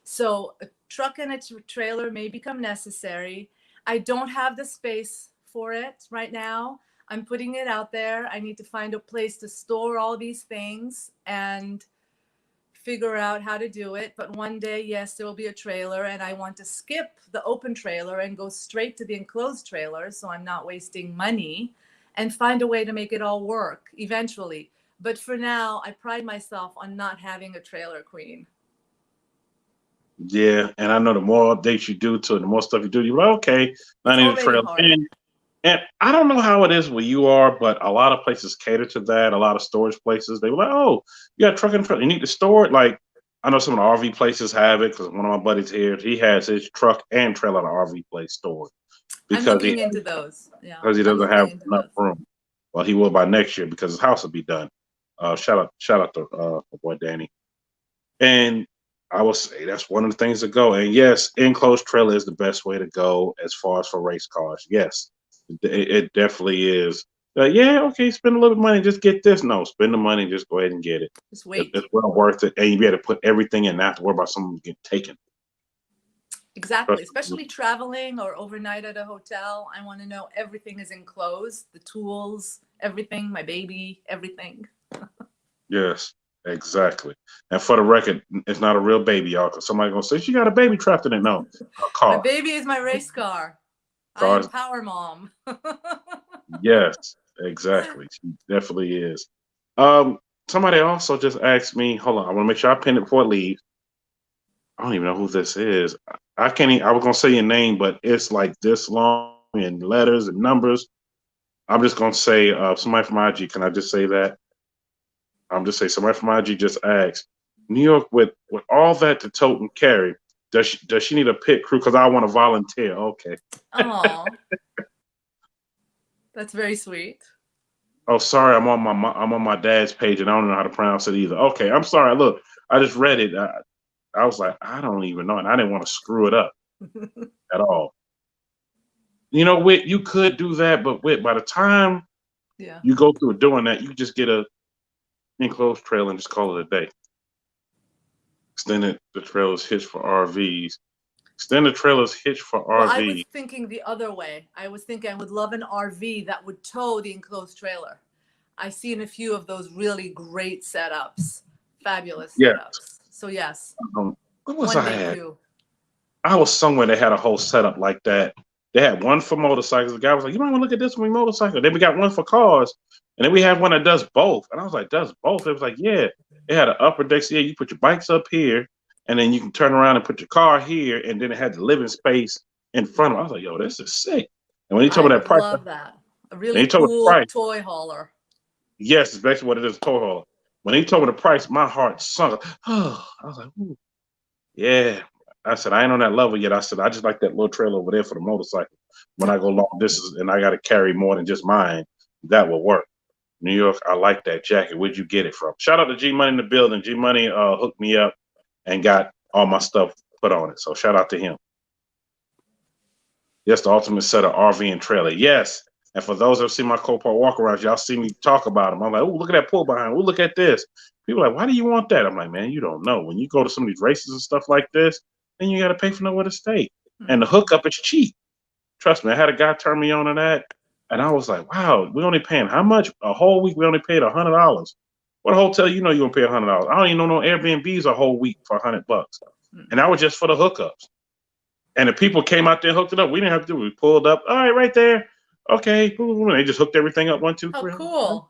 So a truck and a trailer may become necessary. I don't have the space for it right now. I'm putting it out there. I need to find a place to store all these things and figure out how to do it. But one day, yes, there will be a trailer, and I want to skip the open trailer and go straight to the enclosed trailer so I'm not wasting money, and find a way to make it all work eventually. But for now, I pride myself on not having a trailer queen.
Yeah, and I know the more updates you do to it, the more stuff you do, you're like, okay, I need a trailer. And I don't know how it is where you are, but a lot of places cater to that. A lot of storage places, they were like, oh, you got a truck and trailer. You need to store it. Like, I know some of the RV places have it because one of my buddies here, he has his truck and trailer at an RV place stored.
Because I'm looking into those. Yeah.
Because he doesn't have enough room. Well, he will by next year because his house will be done. Shout out to my boy Danny. And I will say that's one of the things to go. And yes, enclosed trailer is the best way to go as far as for race cars. Yes. It definitely is. Yeah, okay, spend a little bit of money, just get this. No, spend the money, just go ahead and get it.
Just wait.
It's well worth it. And you be able to put everything in, not have to worry about someone getting taken.
Exactly. Especially traveling or overnight at a hotel. I want to know everything is enclosed, the tools, everything, my baby, everything.
Yes, exactly. And for the record, it's not a real baby, y'all, because somebody's going to say, she got a baby trapped in it. No, a car.
My baby is my race car. I am power mom.
Yes, exactly. She definitely is. Somebody also just asked me, hold on, I want to make sure I pin it before it leaves. I don't even know who this is. I can't even, I was going to say your name, but it's like this long in letters and numbers. I'm just going to say somebody from IG. Can I just say that? I'm just saying somebody from IG just asked, New York, with all that to tote and carry, Does she need a pit crew? Because I want to volunteer. Okay.
Oh, that's very sweet.
Oh, sorry, I'm on my dad's page and I don't know how to pronounce it either. Okay, I'm sorry. Look, I just read it. I was like, I don't even know, and I didn't want to screw it up at all. You know, Whit, you could do that, but Whit, by the time you go through doing that, you just get a enclosed trailer and just call it a day. Extended the trailers hitched for RVs. Extended trailers hitched for
Well,
RVs.
I was thinking the other way. I was thinking I would love an RV that would tow the enclosed trailer. I've seen a few of those really great setups, fabulous setups. So yes,
What was
one
I
day
at?
too.
I was somewhere that had a whole setup like that. They had one for motorcycles. The guy was like, "You might want to look at this one motorcycle." Then we got one for cars, and then we have one that does both. And I was like, "Does both?" It was like, "Yeah." It had an upper deck. So yeah, you put your bikes up here, and then you can turn around and put your car here, and then it had the living space in front of it. I was like, "Yo, this is sick." And when he told me that price,
love that. A
and
really
he told me the
cool
price.
toy hauler.
Yes, it's basically what it is, a tow hauler. When he told me the price, my heart sunk. Oh, I was like, ooh, yeah. I said, I ain't on that level yet. I said, I just like that little trailer over there for the motorcycle. When I go long distance and I got to carry more than just mine, that will work. New York, I like that jacket. Where'd you get it from? Shout out to G Money in the building. G Money hooked me up and got all my stuff put on it. So shout out to him. Yes, the ultimate set of RV and trailer. Yes. And for those that see my Copart walk-arounds, y'all see me talk about them. I'm like, oh, look at that pull behind. Oh, look at this. People are like, why do you want that? I'm like, man, you don't know. When you go to some of these races and stuff like this, then you got to pay for nowhere to stay. And the hookup is cheap. Trust me, I had a guy turn me on to that. And I was like, wow, we only paying how much? A whole week, we only paid $100. What a hotel, you know, you gonna pay $100. I don't even know no Airbnbs a whole week for $100. And that was just for the hookups. And the people came out there and hooked it up. We didn't have to do it. We pulled up. All right, right there. Okay. And they just hooked everything up. 1, 2, 3.
Oh, cool.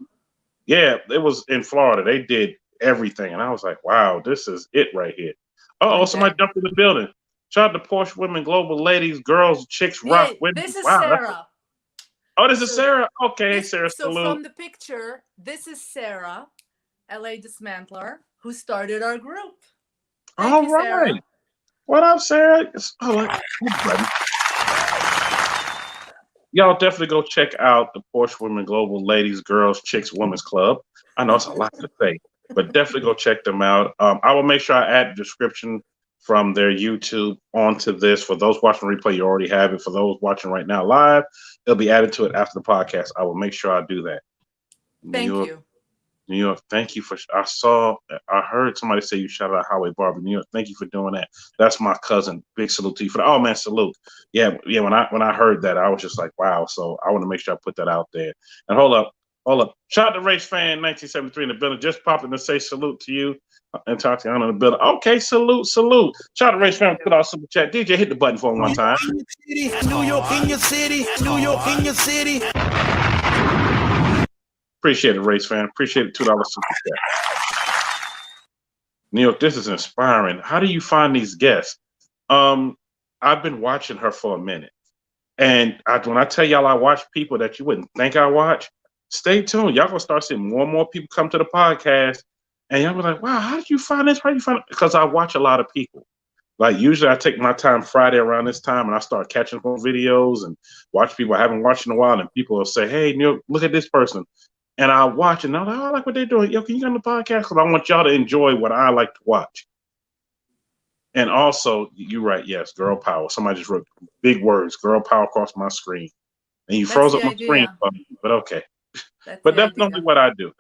Yeah, it was in Florida. They did everything. And I was like, wow, this is it right here. Uh-oh, somebody jumped in the building. Shout out to Porsche Women, Global Ladies, Girls, Chicks, Rock, Women.
This is
wow,
Sarah.
Oh, this is Sarah? Okay, Sarah,
so
salute.
from the picture, this is Sarah, LA Dismantler, who started our group.
All right. Sarah. What up, Sarah? Y'all definitely go check out the Porsche Women Global Ladies, Girls, Chicks, Women's Club. I know it's a lot to say, but definitely go check them out. I will make sure I add the description from their YouTube onto this. For those watching replay, you already have it. For those watching right now live, it'll be added to it after the podcast. I will make sure I do that.
Thank you.
New York, thank you for. I heard somebody say you shouted out Highway Barber. New York, thank you for doing that. That's my cousin. Big salute to you for that. Oh man, salute. Yeah. When I heard that, I was just like, wow. So I want to make sure I put that out there. And hold up. Shout out to Race Fan 1973 in the building. Just popping to say salute to you and Tatiana in the building. Okay, salute. Shout out to Race Fan. Put out super chat. DJ, hit the button for him one time.
New York in your city. New York in your city.
Appreciate it, Race Fan. Appreciate it. $2 super chat. New York, this is inspiring. How do you find these guests? I've been watching her for a minute. And when I tell y'all I watch people that you wouldn't think I watch, stay tuned. Y'all gonna start seeing more and more people come to the podcast. And y'all be like, wow, how did you find this? How did you find it? Because I watch a lot of people. Like usually I take my time Friday around this time and I start catching up on videos and watch people I haven't watched in a while. And people will say, hey, New York, look at this person. And I watch it, and I'm like, oh, I like what they're doing. Yo, can you get on the podcast? Because I want y'all to enjoy what I like to watch. And also, you're right, yes, girl power. Somebody just wrote big words, girl power across my screen. And you froze up my screen, but okay. But that's normally what I do.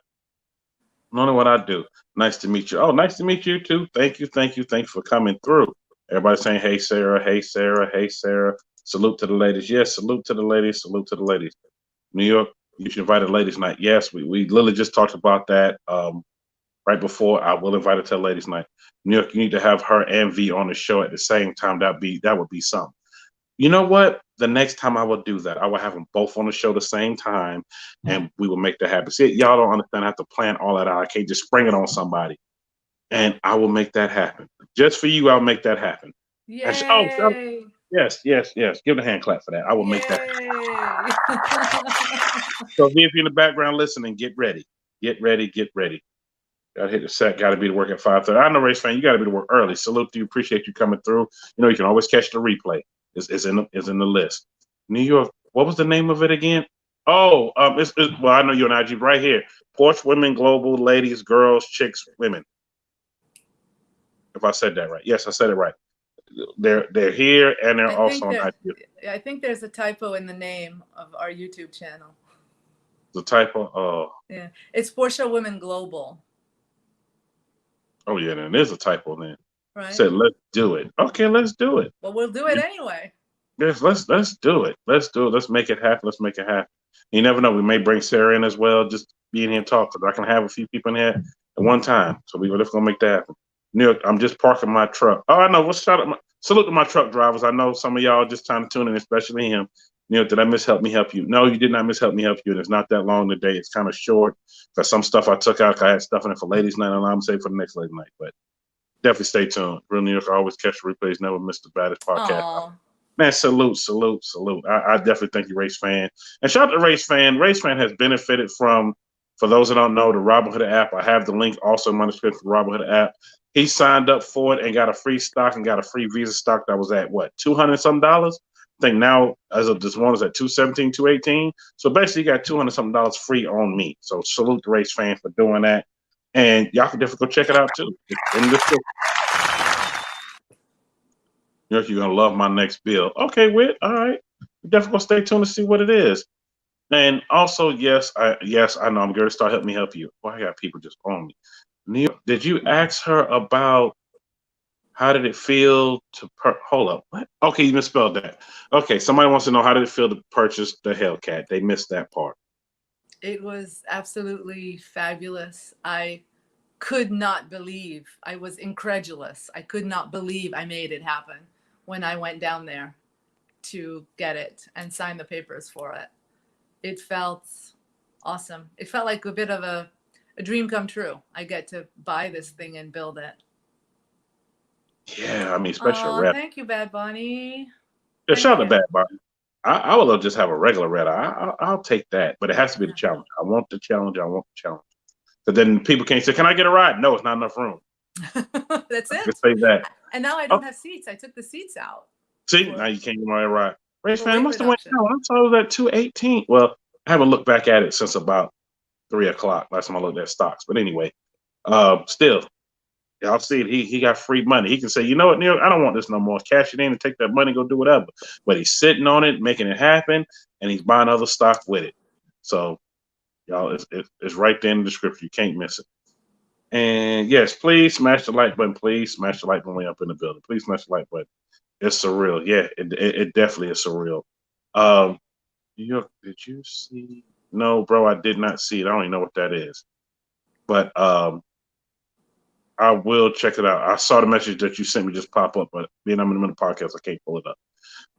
Normally what I do. Nice to meet you. Oh, nice to meet you too. Thank you for coming through. Everybody saying, hey, Sarah, hey, Sarah, hey, Sarah. Salute to the ladies. Yes, salute to the ladies, salute to the ladies. New York, you should invite a ladies' night. Yes, we literally just talked about that right before. I will invite her to a ladies' night. New York, you need to have her and V on the show at the same time. That would be something. You know what? The next time I will do that, I will have them both on the show the same time, and we will make that happen. See, y'all don't understand. I have to plan all that out. I can't just spring it on somebody, and I will make that happen. Just for you, I'll make that happen.
Yay!
Yes. Give it a hand clap for that. I will make that happen. So if you're in the background listening, get ready. Gotta hit the set. Gotta be to work at 5:30. I know, race fan. You gotta be to work early. Salute to you. Appreciate you coming through. You know, you can always catch the replay. It's in the list. New York. What was the name of it again? Oh, well, I know you're on IG right here. Porsche Women Global, ladies, girls, chicks, women. If I said that right, yes, I said it right. They're here and they're also on IG.
I think there's a typo in the name of our YouTube channel.
The typo. Oh.
Yeah, it's Porsche Women Global.
Oh yeah, then there's a typo then.
Right.
Said let's do it. Okay, let's do it.
Well, we'll do it anyway.
Yes, let's do it. Let's do it. Let's make it happen. Let's make it happen. You never know. We may bring Sarah in as well. Just be in here and talk, because I can have a few people in here at one time. So we're just gonna make that happen. New York, I'm just parking my truck. Oh, I know. Well, salute to my truck drivers. I know some of y'all just trying to tune in, especially him. You know, did I miss Help Me Help You? No, you did not miss Help Me Help You. And it's not that long today. It's kind of short because some stuff I took out. I had stuff in it for ladies' night, and I'm saving for the next ladies' night. But definitely stay tuned. Real New York, I always catch the replays. Never miss the baddest podcast.
Aww.
Man, salute. I definitely thank you, Race Fan. And shout out to Race Fan. Race Fan has benefited from, for those that don't know, the Robinhood app. I have the link also in my description for the Robinhood app. He signed up for it and got a free stock and got a free Visa stock that was at what, $200 some dollars? I think now, as of this one, is at $217, $218. So basically, you got $200 something dollars free on me. So salute the Race Fan for doing that. And y'all can definitely go check it out too. It's in the description. You're gonna love my next bill. Okay, Whit. All right. Definitely gonna stay tuned to see what it is. And also, yes, I know I'm going to start Help Me Help You. Boy, I got people just on me. Neil, did you ask her about how did it feel to hold up? What? Okay, you misspelled that. Okay, somebody wants to know how did it feel to purchase the Hellcat. They missed that part.
It was absolutely fabulous. I could not believe. I was incredulous. I could not believe I made it happen when I went down there to get it and sign the papers for it. It felt awesome. It felt like a bit of a dream come true. I get to buy this thing and build it.
Yeah, I mean, special red.
Thank you, Bad Bunny.
Yeah, shout out to Bad Bunny. I would love just have a regular red. I'll take that, but it has to be the challenge. I want the challenge. But then people can't say, "Can I get a ride?" No, it's not enough room.
That's it.
Just say that.
And now I don't have seats. I took the seats out.
See, now you can't get my ride. Race Fan must have went down. I saw it was at 218. Well, I haven't looked back at it since about 3 o'clock. Last time I looked at stocks. But anyway, still, y'all see it. He got free money. He can say, you know what, Neil, I don't want this no more. Cash it in and take that money, go do whatever. But he's sitting on it, making it happen, and he's buying other stock with it. So, y'all, it's right there in the description. You can't miss it. And yes, please smash the like button. Please smash the like button way up in the building. Please smash the like button. It's surreal. Yeah, it definitely is surreal. New York, did you see? No, bro, I did not see it. I don't even know what that is. But I will check it out. I saw the message that you sent me just pop up, but being I'm in the middle of the podcast, I can't pull it up.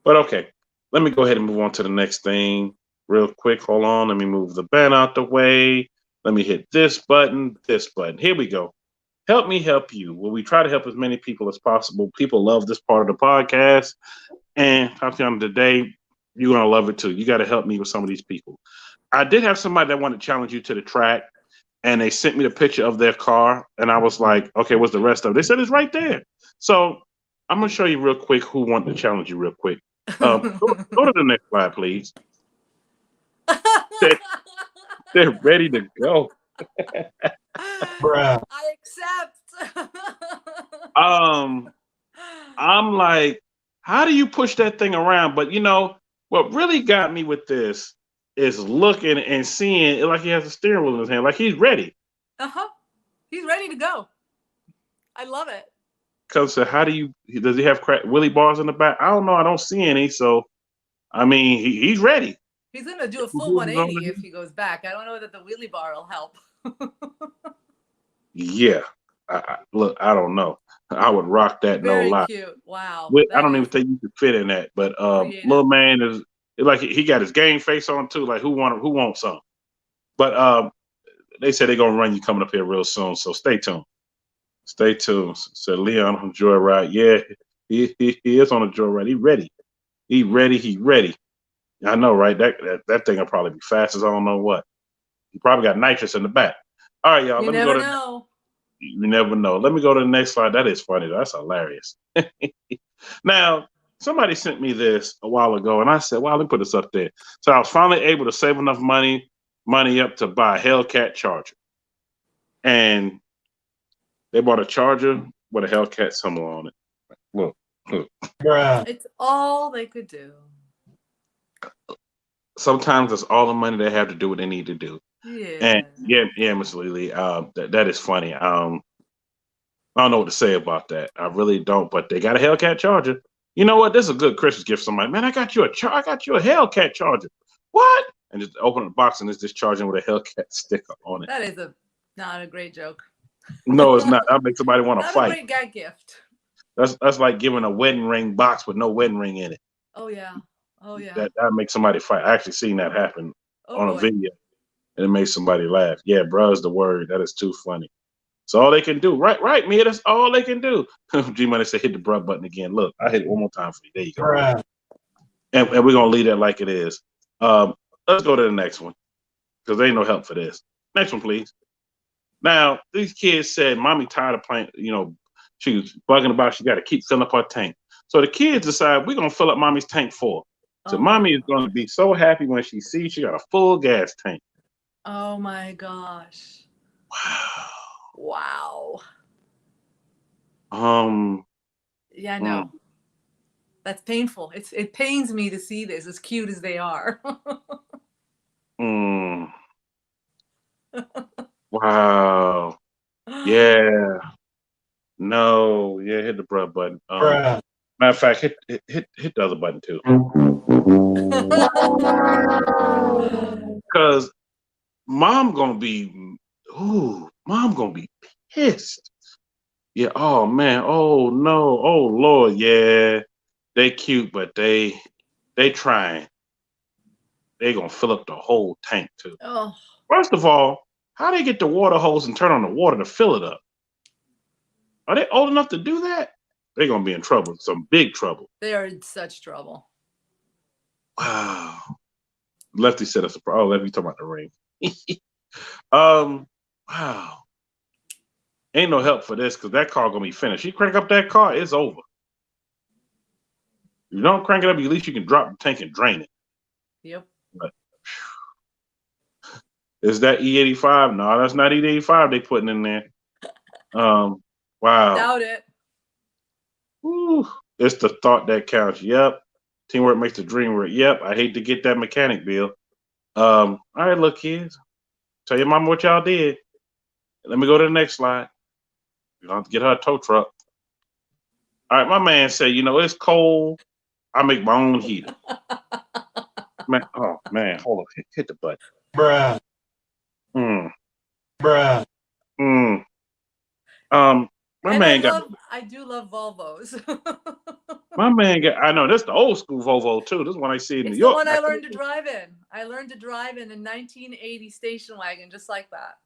But okay, let me go ahead and move on to the next thing real quick. Hold on. Let me move the band out the way. Let me hit this button, this button. Here we go. Help Me Help You. Well, we try to help as many people as possible. People love this part of the podcast. And I'm telling you today, you're going to love it too. You got to help me with some of these people. I did have somebody that wanted to challenge you to the track, and they sent me the picture of their car. And I was like, okay, what's the rest of it? They said it's right there. So I'm going to show you real quick who wanted to challenge you real quick. Go to the next slide, please. They're ready to go.
Bruh.
I accept.
I'm like, how do you push that thing around? But you know, what really got me with this is looking and seeing it like he has a steering wheel in his hand, like he's ready.
He's ready to go. I love it.
Because how does he have wheelie bars in the back? I don't know. I don't see any. So, I mean, he's ready.
He's going to do a full 180 if he goes back. I don't know that the wheelie bar will help.
Yeah. Look, I don't know. I would rock that.
Very
no lie.
Cute. Wow.
I don't even think you could fit in that. But little man is like he got his game face on too. Like who wants some? But they said they're gonna run you coming up here real soon. So stay tuned. Stay tuned. Said Leon on Joyride. Yeah, he is on a Joyride. He ready. I know, right? That thing will probably be fast as I don't know what. He probably got nitrous in the back. All right, y'all.
You never know.
You never know. Let me go to the next slide. That is funny. That's hilarious. Now, somebody sent me this a while ago, and I said, "Wow, let me put this up there." So I was finally able to save enough money up to buy a Hellcat charger, and they bought a charger with a Hellcat symbol on it. Look.
It's all they could do.
Sometimes that's all the money they have to do what they need to do.
Yeah.
And yeah, Miss Lily, that is funny. I don't know what to say about that. I really don't. But they got a Hellcat charger. You know what? This is a good Christmas gift. Somebody, man, I got you a Hellcat charger. What? And just open the box and it's just charging with a Hellcat sticker on it.
That is not a great joke.
No, it's not. That makes somebody want to
Not
fight.
a great gag gift.
That's like giving a wedding ring box with no wedding ring in it.
Oh yeah. Oh yeah.
That makes somebody fight. I actually seen that happen on a
boy.
video, and it made somebody laugh. Yeah, bruh is the word. That is too funny. It's all they can do. Right, Mia. That's all they can do. G Money said, hit the bruh button again. Look, I hit it one more time for you. There you go.
Bruh.
And we're gonna leave that like it is. Let's go to the next one because there ain't no help for this. Next one, please. Now, these kids said, "Mommy tired of playing." You know, she was bugging about she got to keep filling up her tank. So the kids decide we're gonna fill up Mommy's tank for. So Mommy is going to be so happy when she sees she got a full gas tank.
Oh my gosh. Wow. Yeah, no. That's painful. It pains me to see this, as cute as they are.
Wow. Yeah. No. Yeah, hit the bruh button. Matter of fact, hit the other button too. Because mom gonna be pissed. Yeah. Oh man. Oh no. Oh Lord. Yeah. They cute, but they trying. They gonna fill up the whole tank too.
Oh.
First of all, how they get the water hose and turn on the water to fill it up? Are they old enough to do that? They're gonna be in trouble, some big trouble.
They are in such trouble.
Wow. Lefty said that's a problem. Oh, Lefty talking about the ring. Wow. Ain't no help for this because that car gonna be finished. You crank up that car, it's over. If you don't crank it up, at least you can drop the tank and drain it.
Yep.
But, is that E85? No, that's not E85 they putting in there. Wow.
Doubt it.
Woo. It's the thought that counts. Yep. Teamwork makes the dream work. Yep. I hate to get that mechanic bill. All right, look, kids. Tell your mama what y'all did. Let me go to the next slide. You don't have to get her a tow truck. All right, my man said, you know, it's cold. I make my own heater. Man, oh man, hold on. Hit the button.
Bruh. Bruh.
My man
I do love Volvos.
My man got. I know that's the old school Volvo too. This one I see in New York.
It's the one I learned to drive in. I learned to drive in a 1980 station wagon, just like that.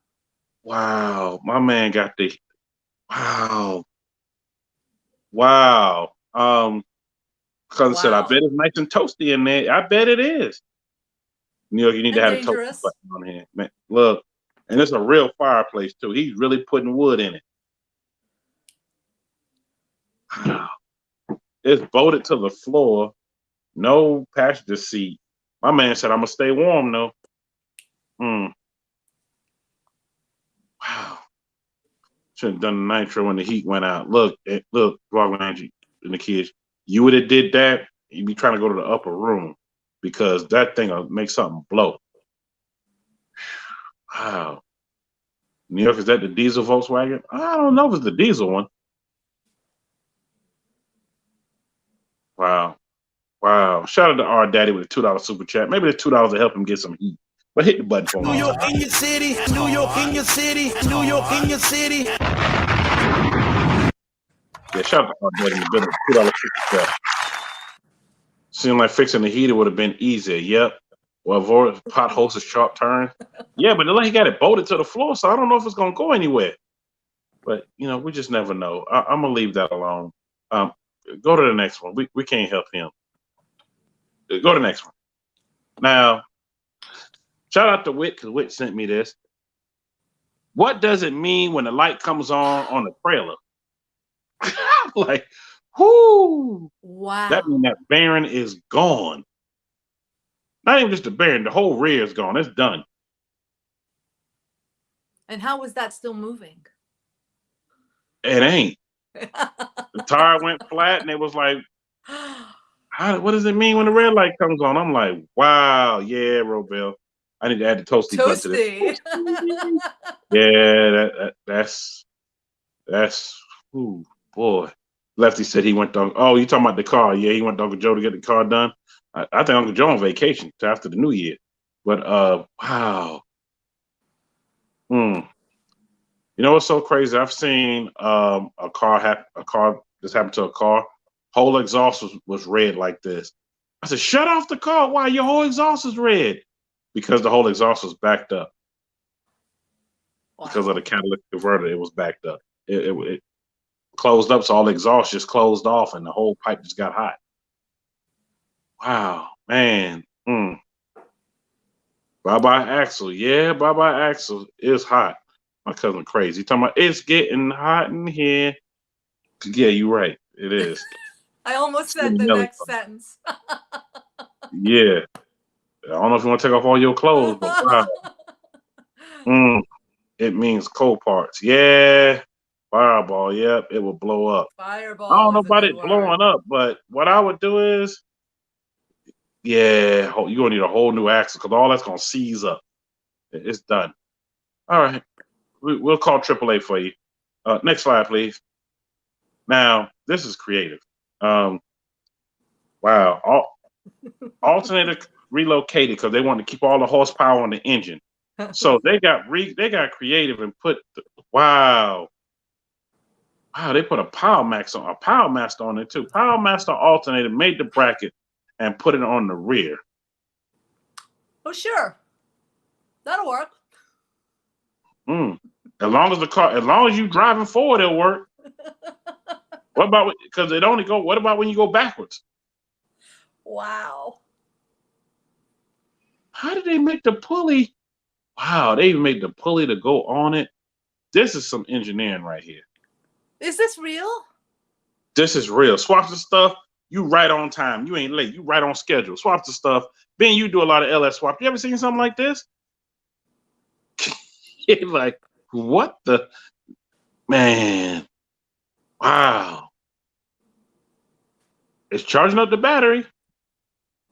Wow, my man got the. Wow. Because I said, I bet it's nice and toasty in there. I bet it is. New York, you need to have a toast button on here, man. Look, and it's a real fireplace too. He's really putting wood in it. Wow. It's bolted to the floor. No passenger seat. My man said, I'm gonna stay warm though. Wow. Should have done the nitro when the heat went out. Look, Vlog Angie and the kids. You would have did that, you'd be trying to go to the upper room because that thing will make something blow. Wow. New York, is that the diesel Volkswagen? I don't know if it's the diesel one. Wow. Wow. Shout out to our daddy with a $2 super chat. Maybe the $2 will help him get some heat. But hit the button for me.
New York in your city, New York in your city, New York in your city.
Yeah, shout out to our daddy in the building. $2 super chat. Seemed like fixing the heater would have been easier. Yep. Well, avoid potholes, sharp turns. Yeah, but he got it bolted to the floor, so I don't know if it's gonna go anywhere. But you know, we just never know. I'm gonna leave that alone. Go to the next one. We can't help him. Go to the next one. Now, shout out to Whit because Whit sent me this. What does it mean when the light comes on the trailer? Like, whoo!
Wow.
That means that bearing is gone. Not even just the bearing, the whole rear is gone. It's done.
And how was that still moving?
It ain't. The tire went flat, and it was like, what does it mean when the red light comes on? I'm like, wow, yeah, Robel. I need to add the toasty button to this. Yeah, that's. Ooh, boy. Lefty said he went to. Oh, you talking about the car? Yeah, he went to Uncle Joe to get the car done. I think Uncle Joe on vacation till after the New Year. But wow. You know what's so crazy? I've seen a car this happened to a car. Whole exhaust was red like this. I said, shut off the car. Why your whole exhaust is red? Because the whole exhaust was backed up. Wow. Because of the catalytic converter, it was backed up. It closed up, so all the exhaust just closed off, and the whole pipe just got hot. Wow, man. Bye-bye Axle. Yeah, bye-bye Axle. It's hot. My cousin crazy. Talking about it's getting hot in here. Yeah, you're right. It is.
I almost said the next sentence.
Yeah. I don't know if you want to take off all your clothes, but wow. It means cold parts. Yeah. Fireball. Yep. It will blow up.
Fireball.
I don't know about it blowing up, but what I would do is, yeah, you're going to need a whole new axle because all that's going to seize up. It's done. All right. We'll call AAA for you. Next slide, please. Now, this is creative. Wow. Alternator relocated because they wanted to keep all the horsepower on the engine. So they got creative and put wow, they put a Power Master on it too. Power Master alternator made the bracket and put it on the rear.
Oh sure, that'll work.
As long as you driving forward, it'll work. What about because it only go? What about when you go backwards?
Wow.
How did they make the pulley? Wow, they even made the pulley to go on it. This is some engineering right here.
Is this real?
This is real. Swaps the stuff. You right on time. You ain't late. You right on schedule. Swaps the stuff. Ben, you do a lot of LS swap. You ever seen something like this? Like, what the man? Wow. It's charging up the battery.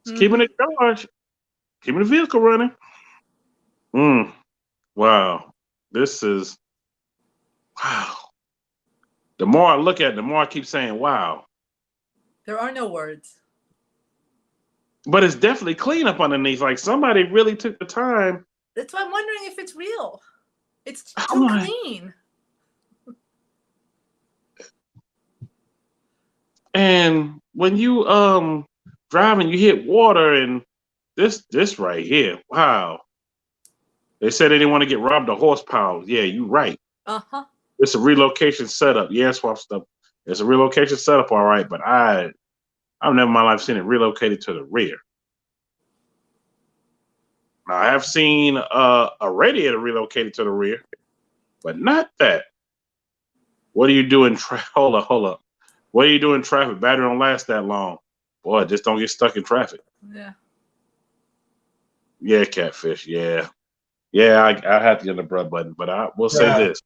It's keeping it charged. Keeping the vehicle running. Wow. This is wow. The more I look at it, the more I keep saying, wow.
There are no words.
But it's definitely clean up underneath. Like somebody really took the time.
That's why I'm wondering if it's real. It's too clean.
And when you drive and you hit water and this right here, wow. They said they didn't want to get robbed of horsepower. Yeah, you're right. It's a relocation setup. Yeah, swap stuff. It's a relocation setup, all right. But I've never in my life seen it relocated to the rear. Now, I have seen a radiator relocated to the rear, but not that. What do you do in traffic? Hold up. What do you do in traffic? Battery don't last that long. Boy, just don't get stuck in traffic. Yeah, catfish. Yeah. I have to get the bruh button, but I will say this: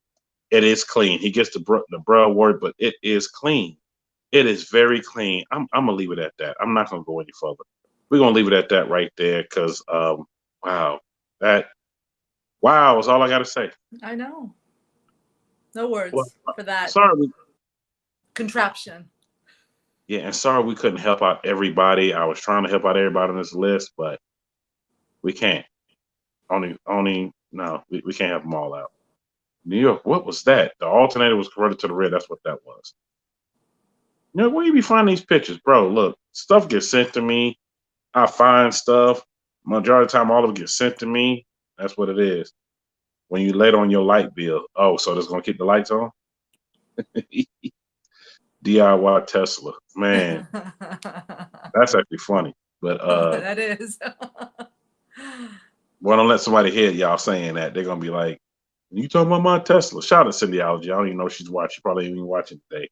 it is clean. He gets the bruh word, but it is clean. It is very clean. I'm gonna leave it at that. I'm not gonna go any further. We're gonna leave it at that right there, because wow, is all I gotta say.
I know. No words for that.
Sorry.
Contraption.
Yeah, and sorry we couldn't help out everybody. I was trying to help out everybody on this list, but we can't. We can't have them all out. New York, what was that? The alternator was converted to the rear. That's what that was. You know, where you be finding these pictures, bro? Look, stuff gets sent to me. I find stuff. Majority of the time, all of it gets sent to me. That's what it is. When you late on your light bill, oh, so that's gonna keep the lights on? DIY Tesla, man, that's actually funny. But
that is.
Well, don't let somebody hear y'all saying that. They're gonna be like, You talking about my Tesla? Shout out to Cindyology. I don't even know if she's watching. She probably ain't even watching today,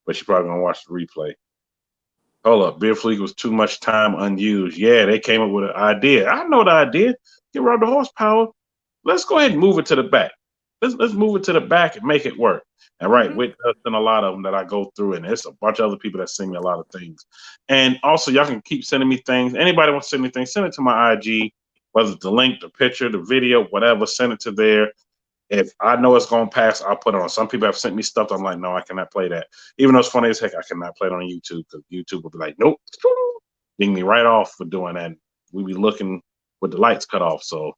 but she probably gonna watch the replay. Hold up, Beer Fleek was too much time unused. Yeah, they came up with an idea. I know the idea. Get rid of the horsepower. Let's go ahead and move it to the back. Let's move it to the back and make it work. And right, with a lot of them that I go through, and there's a bunch of other people that send me a lot of things. And also, y'all can keep sending me things. Anybody wants to send me things, send it to my IG, whether it's the link, the picture, the video, whatever. Send it to there. If I know it's going to pass, I'll put it on. Some people have sent me stuff. I'm like, no, I cannot play that. Even though it's funny as heck, I cannot play it on YouTube because YouTube will be like, nope, ding me right off for doing that. We be looking with the lights cut off. So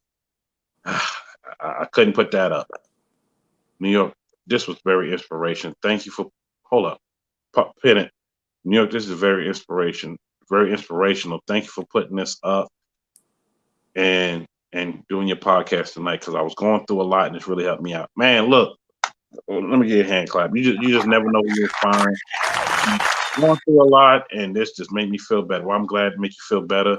I couldn't put that up. New York, this was very inspirational. Thank you for, hold up, pin it. New York, this is very inspirational. Thank you for putting this up and doing your podcast tonight because I was going through a lot and it's really helped me out. Man, look, let me get a hand clap. You just never know who you'll find. Going through a lot and this just made me feel better. Well, I'm glad to make you feel better.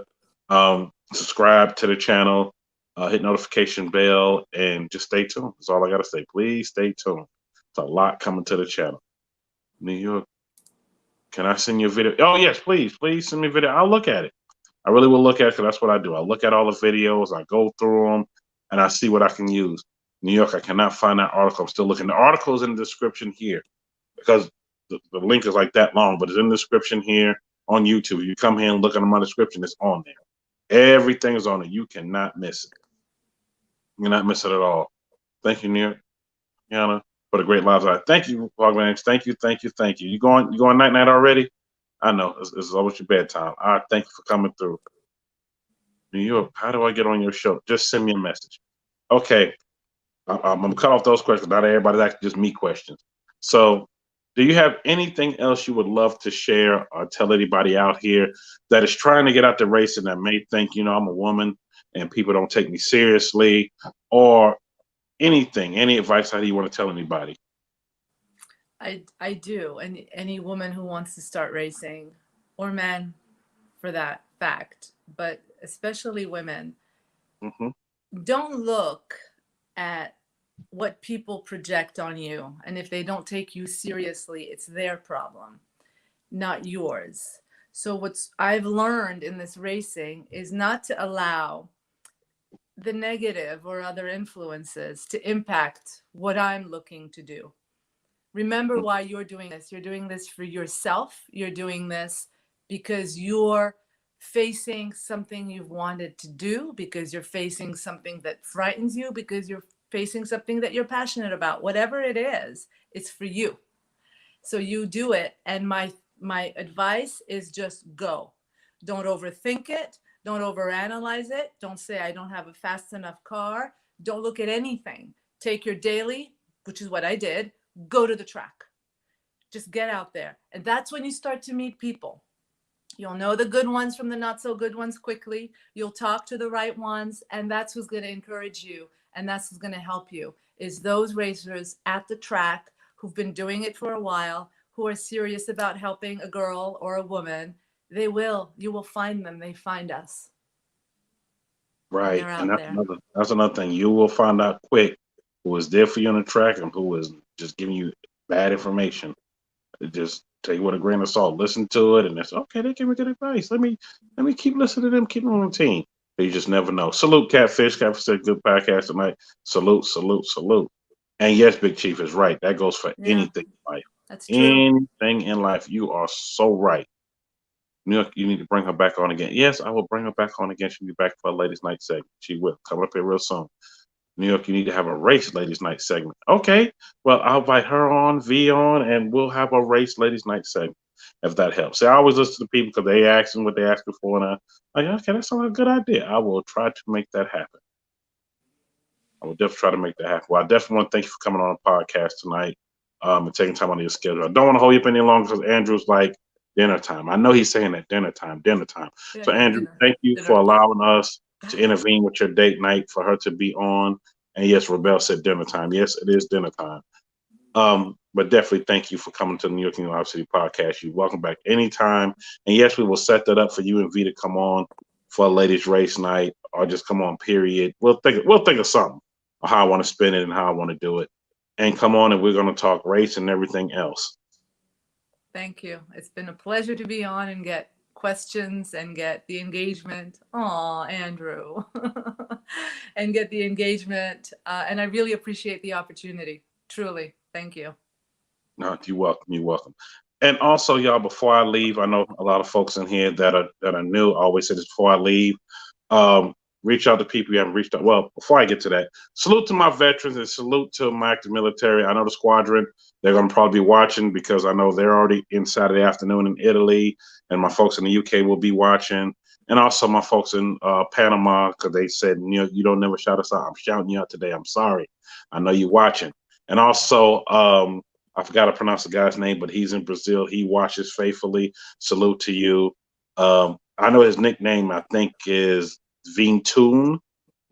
Subscribe to the channel, hit notification bell, and just stay tuned. That's all I gotta say. Please stay tuned. It's a lot coming to the channel. New York, can I send you a video? Oh yes, please send me a video. I'll look at it. I really will look at it because that's what I do. I look at all the videos, I go through them, and I see what I can use. New York, I cannot find that article. I'm still looking. The article is in the description here because the link is like that long, but it's in the description here on YouTube. You come here and look at my description, it's on there. Everything is on it. You cannot miss it. You cannot miss it at all. Thank you, New York, Yana, for the great lives. Thank you, Vlogman. Thank you. You going night already? I know it's always your bedtime. All right, thank you for coming through. New York, how do I get on your show? Just send me a message. Okay, I'm gonna cut off those questions. Not everybody's actually just me questions. So, do you have anything else you would love to share or tell anybody out here that is trying to get out the racing that may think, I'm a woman and people don't take me seriously, or anything, any advice that you want to tell anybody?
I do. And any woman who wants to start racing, or man for that fact, but especially women, don't look at what people project on you. And if they don't take you seriously, it's their problem, not yours. So what I've learned in this racing is not to allow the negative or other influences to impact what I'm looking to do. Remember why you're doing this. You're doing this for yourself. You're doing this because you're facing something you've wanted to do, because you're facing something that frightens you, because you're facing something that you're passionate about. Whatever it is, it's for you. So you do it. And my advice is just go. Don't overthink it. Don't overanalyze it. Don't say, I don't have a fast enough car. Don't look at anything. Take your daily, which is what I did. Go to the track. Just get out there. And that's when you start to meet people. You'll know the good ones from the not so good ones quickly. You'll talk to the right ones. And that's who's going to encourage you. And that's who's going to help you, is those racers at the track who've been doing it for a while, who are serious about helping a girl or a woman. You will find them. They find us.
Right. And that's another thing. You will find out quick who is there for you on the track and who is just giving you bad information. Just take it with a grain of salt. Listen to it, and it's okay. They give me good advice. Let me keep listening to them. Keep them on the team. But you just never know. Salute, Catfish. Catfish said good podcast tonight. Salute. And yes, Big Chief is right. That goes for anything in life.
That's true.
Anything in life. You are so right. New York, you need to bring her back on again. Yes, I will bring her back on again. She'll be back for a ladies' night segment. She will come up here real soon. New York, you need to have a race ladies' night segment. Okay, well, I'll invite her on, V on, and we'll have a race ladies' night segment, if that helps. See, I always listen to people because they ask what they ask for, and I'm like, okay, that sounds like a good idea. I will try to make that happen. I will definitely try to make that happen. Well, I definitely want to thank you for coming on the podcast tonight and taking time out of your schedule. I don't want to hold you up any longer because Andrew's like, dinner time. I know he's saying that, dinner time. Yeah, so, Andrew, thank you for allowing us to intervene with your date night for her to be on. And yes, Rebel said dinner time. Yes, it is dinner time. But definitely thank you for coming to the New York in Your City podcast. You're welcome back anytime. And yes, we will set that up for you and V to come on for a ladies race night, or just come on, period. We'll think of something. how I want to spend it and how I want to do it. And come on, and we're going to talk race and everything else.
Thank you. It's been a pleasure to be on and get questions and get the engagement. Aw, Andrew. And get the engagement. And I really appreciate the opportunity. Truly. Thank you.
No, you're welcome. You're welcome. And also, y'all, before I leave, I know a lot of folks in here that are new. I always say this before I leave. Reach out to people you haven't reached out. Well, before I get to that, salute to my veterans and salute to my active military. I know the squadron, they're going to probably be watching because I know they're already in Saturday afternoon in Italy, and my folks in the UK will be watching. And also my folks in Panama, because they said, you don't never shout us out. I'm shouting you out today. I'm sorry. I know you're watching. And also, I forgot to pronounce the guy's name, but he's in Brazil. He watches faithfully. Salute to you. I know his nickname, I think, is Vingtoon.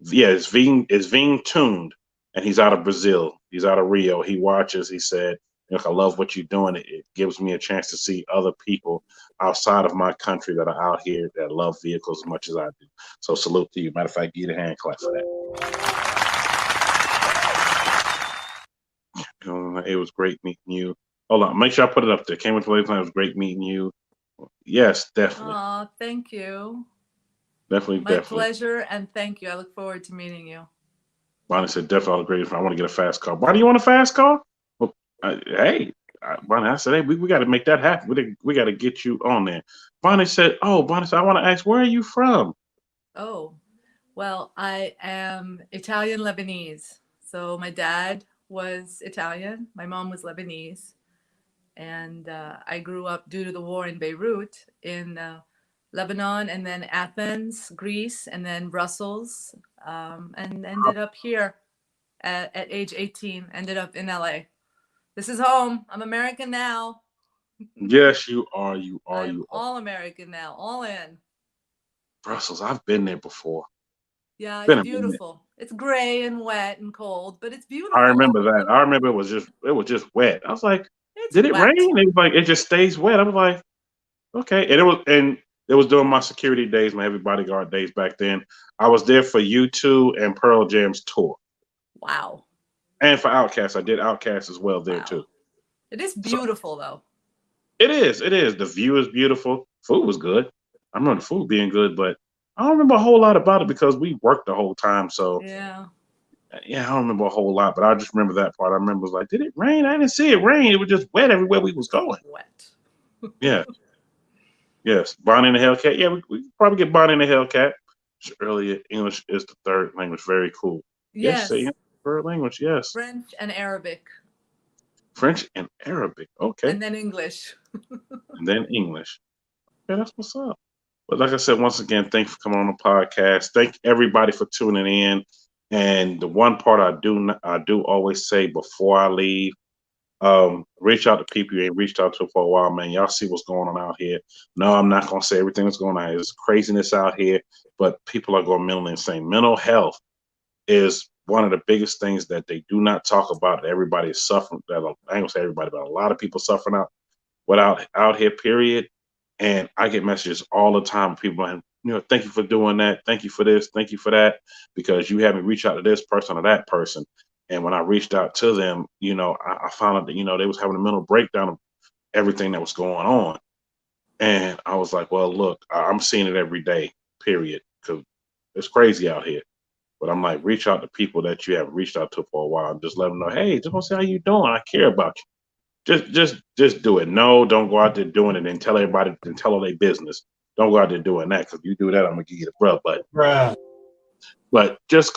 Yeah, it's Vingtoon, and he's out of Brazil. He's out of Rio. He watches. He said, I love what you're doing. It gives me a chance to see other people outside of my country that are out here that love vehicles as much as I do. So salute to you. Matter of fact, give you a hand clap for that. It was great meeting you. Hold on, make sure I put it up there. Came with the last time. It was great meeting you. Yes, definitely.
Aw, thank you.
Definitely.
My pleasure, and thank you. I look forward to meeting you.
Bonnie said, definitely agree. I want to get a fast car. Why do you want a fast car? Well, Bonnie, I said, hey, we got to make that happen. We got to get you on there. Bonnie said, I want to ask, where are you from?
Oh, well, I am Italian Lebanese. So my dad was Italian. My mom was Lebanese. And I grew up due to the war in Beirut in Lebanon, and then Athens, Greece, and then Brussels, and ended up here at age 18, ended up in LA. This is home. I'm American now.
Yes, you are.
I'm all American now, all in.
Brussels, I've been there before.
Yeah, it's beautiful. It's gray and wet and cold, but it's beautiful.
I remember that. I remember it was just wet. I was like, did it rain? It was like, it just stays wet. I was like, okay. And it was during my security days, my heavy bodyguard days back then. I was there for U2 and Pearl Jam's tour.
Wow.
And for Outkast. I did Outkast as well there too.
It is beautiful though.
It is. The view is beautiful. Food was good. I remember the food being good, but I don't remember a whole lot about it because we worked the whole time. So yeah, I don't remember a whole lot, but I just remember that part. I remember it was like, did it rain? I didn't see it rain. It was just wet everywhere we was going.
Wet.
Yeah. Yes. Bonnie and the Hellcat. Yeah, we probably get Bonnie and the Hellcat. Earlier, English is the third language. Very cool.
Yes.
Third language. Yes.
French and Arabic.
French and Arabic. Okay.
And then English.
And then English. Yeah, that's what's up. But like I said, once again, thanks for coming on the podcast. Thank everybody for tuning in. And the one part I do always say before I leave, reach out to people you ain't reached out to for a while, man. Y'all see what's going on out here. No, I'm not gonna say everything that's going on. There's craziness out here, but people are going mentally insane. Mental health is one of the biggest things that they do not talk about. Everybody is suffering. I ain't gonna say everybody, but a lot of people suffering out here, period. And I get messages all the time. People like, thank you for doing that. Thank you for this. Thank you for that. Because you haven't reached out to this person or that person. And when I reached out to them, I found out that, they was having a mental breakdown of everything that was going on. And I was like, well, look, I'm seeing it every day, period. Because it's crazy out here. But I'm like, reach out to people that you haven't reached out to for a while and just let them know, hey, just want to see how you doing. I care about you. Just do it. No, don't go out there doing it and tell everybody and tell all their business. Don't go out there doing that, because if you do that, I'm gonna give you the bruh. But just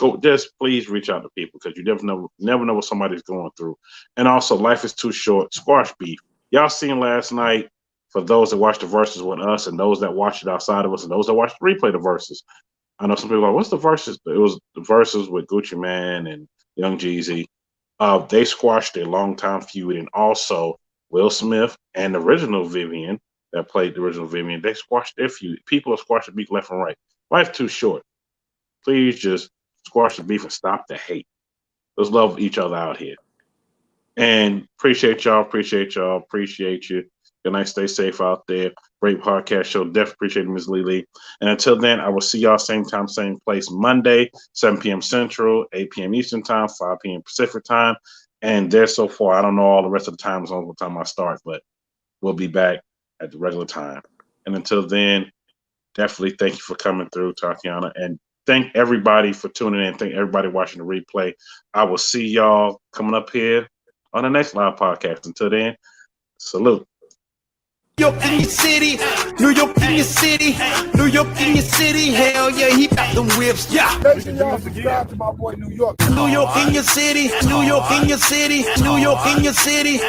please reach out to people, because you never know what somebody's going through. And also, life is too short. Squash beef. Y'all seen last night, for those that watched the verses with us and those that watched it outside of us and those that watched the replay the verses. I know some people are like, what's the verses? It was the verses with Gucci Mane and Young Jeezy. They squashed their longtime feud, and also Will Smith and the original Vivian that played the original Vivian, they squashed their feud. People are squashing beef left and right. Life's too short. Please just squash the beef and stop the hate. Let's love each other out here. And appreciate y'all. Appreciate you. Good night. Stay safe out there. Great podcast show. Definitely appreciate it, Ms. Lily. And until then, I will see y'all same time, same place, Monday, 7 p.m. Central, 8 p.m. Eastern time, 5 p.m. Pacific time. And there so far, I don't know all the rest of the time zones what time I start, but we'll be back at the regular time. And until then, definitely thank you for coming through, Tatiana. And thank everybody for tuning in. Thank everybody watching the replay. I will see y'all coming up here on the next live podcast. Until then, salute.
New York in your city, New York in your city, New York in your city, hell yeah, he got them whips, yeah.
Make sure y'all subscribe to my boy New York.
New York in your city, New York in your city, New York in your city.